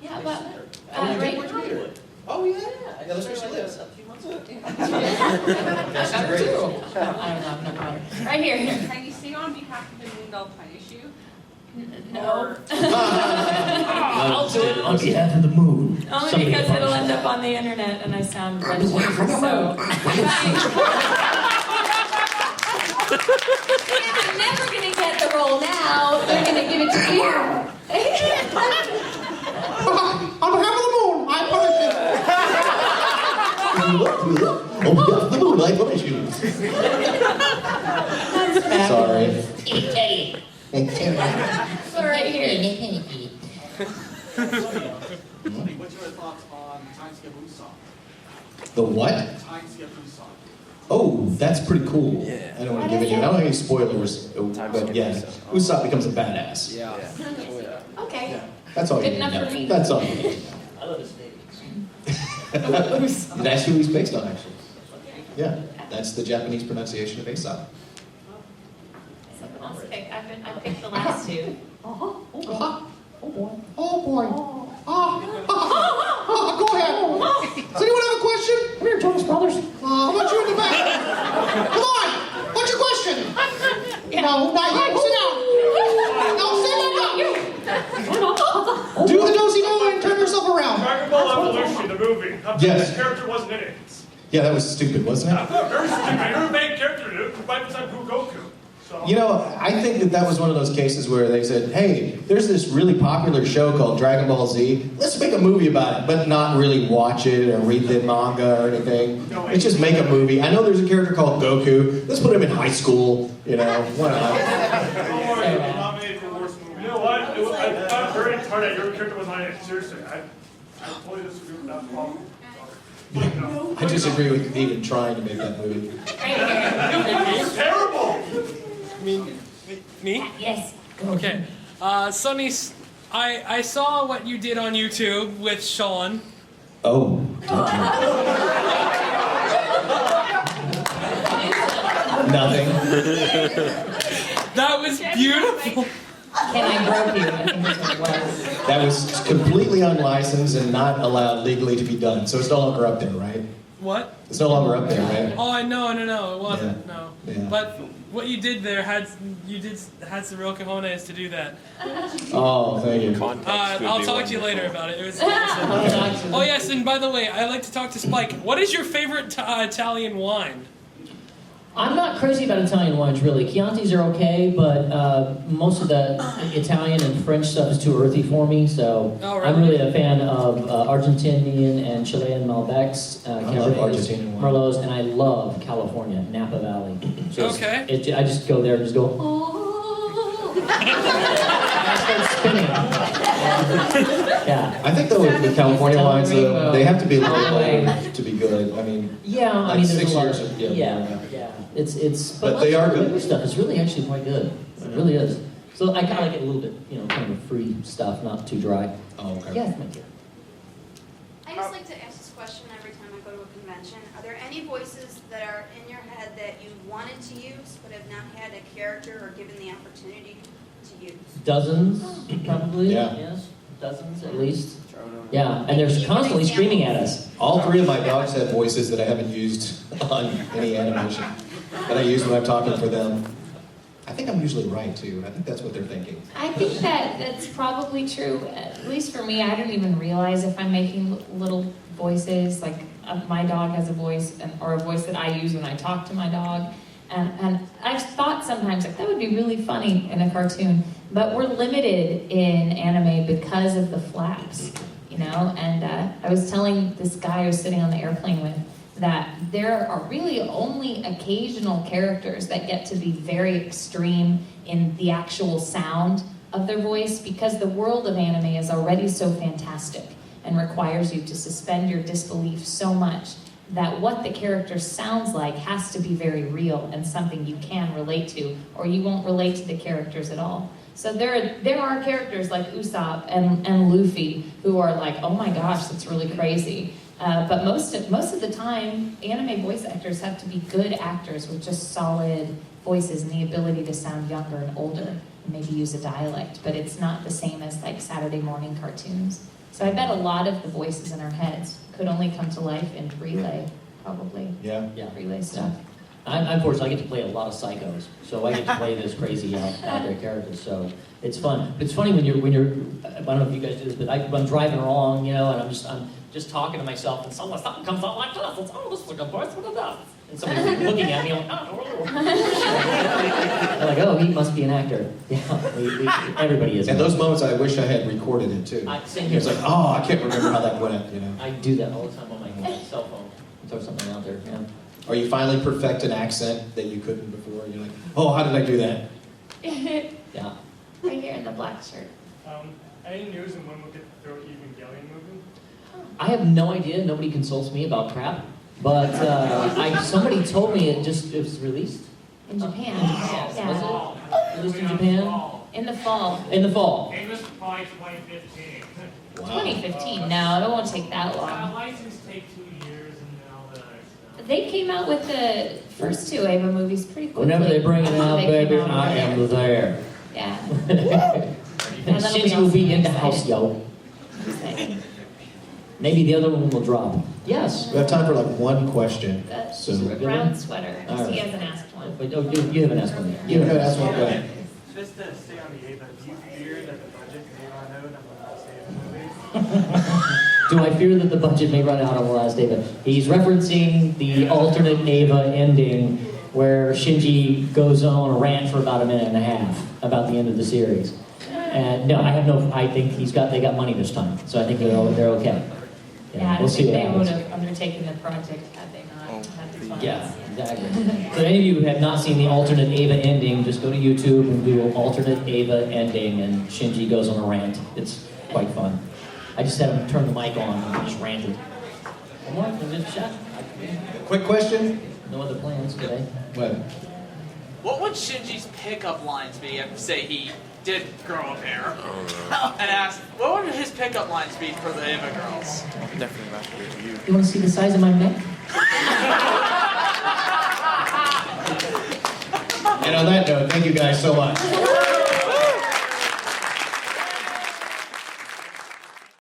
[SPEAKER 3] Yeah, but
[SPEAKER 2] Where'd you meet her? Oh, yeah. That's where she lives. A few months ago.
[SPEAKER 3] That's great. I don't know, I've never met her. Right here.
[SPEAKER 5] Can you sing on behalf of the moon, they'll punish you?
[SPEAKER 3] No.
[SPEAKER 1] I'll do it on behalf of the moon.
[SPEAKER 3] Only
[SPEAKER 1] Somebody
[SPEAKER 3] because
[SPEAKER 1] punish
[SPEAKER 3] it'll
[SPEAKER 1] me.
[SPEAKER 3] end up on the internet and I sound wretched, so. You're never gonna get the role now. They're gonna give it to you.
[SPEAKER 2] On behalf of the moon, I punish you. On behalf of the moon, I punish you. Sorry.
[SPEAKER 3] Right here.
[SPEAKER 8] What's your thoughts on time skip Usopp?
[SPEAKER 2] The what?
[SPEAKER 8] Time skip Usopp.
[SPEAKER 2] Oh, that's pretty cool. Yeah. I don't want to give any. I don't have any spoilers, but yeah, Usopp becomes a badass.
[SPEAKER 19] Yeah.
[SPEAKER 3] Okay.
[SPEAKER 2] Yeah. That's all
[SPEAKER 3] Good
[SPEAKER 2] you need.
[SPEAKER 3] enough for me.
[SPEAKER 2] That's all you need.
[SPEAKER 21] I love his name.
[SPEAKER 2] That's who he's based on, actually. Yeah, that's the Japanese pronunciation of Aesop.
[SPEAKER 3] Someone else pick. I picked the last two.
[SPEAKER 2] Oh boy. Go ahead. Does anyone have a question?
[SPEAKER 1] Come here, Jonas Brothers.
[SPEAKER 2] How about you in the back? Come on. What's your question? No, not yet. Sit down. No, sit down. Do the do-si-do and turn yourself around.
[SPEAKER 22] Dragon Ball Evolution, the movie.
[SPEAKER 2] Yes.
[SPEAKER 22] This character wasn't in it.
[SPEAKER 2] Yeah, that was stupid, wasn't it?
[SPEAKER 22] Very stupid. You're a main character, dude. Right beside Goku. So.
[SPEAKER 2] You know, I think that was one of those cases where they said, hey, there's this really popular show called Dragon Ball Z. Let's make a movie about it, but not really watch it or read the manga or anything. Let's just make a movie. I know there's a character called Goku. Let's put him in high school. You know, why not?
[SPEAKER 22] Don't worry, I'm not made for worse movie. You know what? I'm very tired that your character was not in it. Seriously, I totally disagree with that problem.
[SPEAKER 2] I disagree with even trying to make that movie.
[SPEAKER 22] It's terrible!
[SPEAKER 15] Me?
[SPEAKER 3] Yes.
[SPEAKER 15] Okay. Sonny, I saw what you did on YouTube with Sean.
[SPEAKER 2] Oh. Nothing.
[SPEAKER 15] That was beautiful.
[SPEAKER 3] Can I grope you? I think that's what it was.
[SPEAKER 2] That was completely unlicensed and not allowed legally to be done. So it's no longer up there, right?
[SPEAKER 15] What?
[SPEAKER 2] It's no longer up there, right?
[SPEAKER 15] Oh, no, it wasn't.
[SPEAKER 2] Yeah.
[SPEAKER 15] No.
[SPEAKER 2] Yeah.
[SPEAKER 15] But what you did there had some real cojones to do that.
[SPEAKER 2] Oh, thank you.
[SPEAKER 15] I'll talk to you later about it. It was awesome. Oh yes, and by the way, I like to talk to Spike. What is your favorite Italian wine?
[SPEAKER 1] I'm not crazy about Italian wines, really. Chiantis are okay, but most of the Italian and French stuff is too earthy for me, so
[SPEAKER 15] Oh, really?
[SPEAKER 1] I'm really a fan of Argentinian and Chilean Malbecs,
[SPEAKER 2] I love
[SPEAKER 1] Cabernets,
[SPEAKER 2] Argentinian wine.
[SPEAKER 1] Merlots, and I love California, Napa Valley. So
[SPEAKER 15] Okay.
[SPEAKER 1] I just go there and just go, oh. And I start spinning. Yeah.
[SPEAKER 2] I think though with the California wines,
[SPEAKER 1] Rainbow.
[SPEAKER 2] they have to be a little
[SPEAKER 1] Highway.
[SPEAKER 2] old to be good. I mean,
[SPEAKER 1] Yeah, I
[SPEAKER 2] like
[SPEAKER 1] mean, there's
[SPEAKER 2] 6
[SPEAKER 1] a lot
[SPEAKER 2] years.
[SPEAKER 1] of,
[SPEAKER 2] Yeah.
[SPEAKER 1] yeah. It's
[SPEAKER 2] But they are good.
[SPEAKER 1] The stuff is really actually quite good. It really is. So I kind of like it a little bit, kind of free stuff, not too dry.
[SPEAKER 2] Oh, okay.
[SPEAKER 1] Yes, my dear.
[SPEAKER 23] I just like to ask this question every time I go to a convention. Are there any voices that are in your head that you wanted to use but have not had a character or given the opportunity to use?
[SPEAKER 1] Dozens, probably.
[SPEAKER 2] Yeah.
[SPEAKER 1] Yes, dozens at least. Yeah, and they're constantly screaming at us.
[SPEAKER 2] All 3 of my dogs have voices that I haven't used on any animation. That I use when I'm talking for them. I think I'm usually right too. I think that's what they're thinking.
[SPEAKER 3] I think that's probably true. At least for me, I don't even realize if I'm making little voices. Like my dog has a voice, or a voice that I use when I talk to my dog. And I've thought sometimes like that would be really funny in a cartoon, but we're limited in anime because of the flaps, And I was telling this guy I was sitting on the airplane with that there are really only occasional characters that get to be very extreme in the actual sound of their voice, because the world of anime is already so fantastic and requires you to suspend your disbelief so much that what the character sounds like has to be very real and something you can relate to, or you won't relate to the characters at all. So there are characters like Usopp and Luffy who are like, oh my gosh, that's really crazy. But most of the time, anime voice actors have to be good actors with just solid voices and the ability to sound younger and older, and maybe use a dialect. But it's not the same as like Saturday morning cartoons. So I bet a lot of the voices in our heads could only come to life in Relay, probably.
[SPEAKER 2] Yeah.
[SPEAKER 3] Relay stuff.
[SPEAKER 1] I'm fortunate. I get to play a lot of psychos, so I get to play this crazy out there characters. So it's fun. But it's funny when you're. I don't know if you guys do this, but I'm driving along, you know, and I'm just talking to myself, and something comes out like this. It's, oh, this is like a voice with a duck. And somebody's looking at me, like, oh. I'm like, oh, he must be an actor. Yeah, everybody is.
[SPEAKER 2] And those moments, I wish I had recorded it too.
[SPEAKER 1] Same here.
[SPEAKER 2] It's like, oh, I can't remember how that went. You know.
[SPEAKER 1] I do that all the time on my cell phone. Throw something out there. Yeah.
[SPEAKER 2] Or you finally perfect an accent that you couldn't before. You're like, oh, how did I do that?
[SPEAKER 1] Yeah.
[SPEAKER 3] Right here in the black shirt.
[SPEAKER 22] Any news on when we'll get the third Evangelion movie?
[SPEAKER 1] I have no idea. Nobody consults me about crap. But somebody told me it was released
[SPEAKER 3] in Japan.
[SPEAKER 1] Yeah. Was it released in Japan?
[SPEAKER 3] In the fall.
[SPEAKER 1] In the fall.
[SPEAKER 22] It was probably 2015.
[SPEAKER 1] Wow.
[SPEAKER 3] 2015. No, it won't take that long.
[SPEAKER 22] License take 2 years and all that stuff.
[SPEAKER 3] They came out with the first two Ava movies pretty quickly.
[SPEAKER 1] Whenever they bring it out,
[SPEAKER 3] They
[SPEAKER 1] baby,
[SPEAKER 3] came out
[SPEAKER 1] I
[SPEAKER 3] with
[SPEAKER 1] am there.
[SPEAKER 3] Yeah.
[SPEAKER 1] And Shinji will be in the house, yo. Maybe the other one will drop. Yes.
[SPEAKER 2] We have time for like one question.
[SPEAKER 3] The brown sweater.
[SPEAKER 1] All right.
[SPEAKER 3] He hasn't asked one.
[SPEAKER 1] But you haven't asked one yet.
[SPEAKER 2] You haven't asked one. Go ahead.
[SPEAKER 8] Just to stay on the Ava, do you fear that the budget may run out on the last day of the movie?
[SPEAKER 1] Do I fear that the budget may run out on the last day? But he's referencing the alternate Ava ending where Shinji goes on a rant for about a minute and a half about the end of the series. And no, I think they got money this time. So I think they're okay.
[SPEAKER 3] Yeah, I
[SPEAKER 1] we'll
[SPEAKER 3] don't
[SPEAKER 1] see
[SPEAKER 3] think
[SPEAKER 1] what
[SPEAKER 3] they
[SPEAKER 1] happens.
[SPEAKER 3] would have undertaken the project had they not had the funds.
[SPEAKER 1] Yeah, exactly. So any of you who have not seen the alternate Ava ending, just go to YouTube and Google alternate Ava ending, and Shinji goes on a rant. It's quite fun. I just had him turn the mic on and just ranted. One more? Just chat?
[SPEAKER 2] Quick question?
[SPEAKER 1] No other plans today.
[SPEAKER 2] What?
[SPEAKER 10] What would Shinji's pickup lines be if, say, he did grow up hair? And asked, what would his pickup lines be for the Ava girls?
[SPEAKER 19] Definitely masturbate to you.
[SPEAKER 1] You want to see the size of my neck?
[SPEAKER 2] And on that note, thank you guys so much.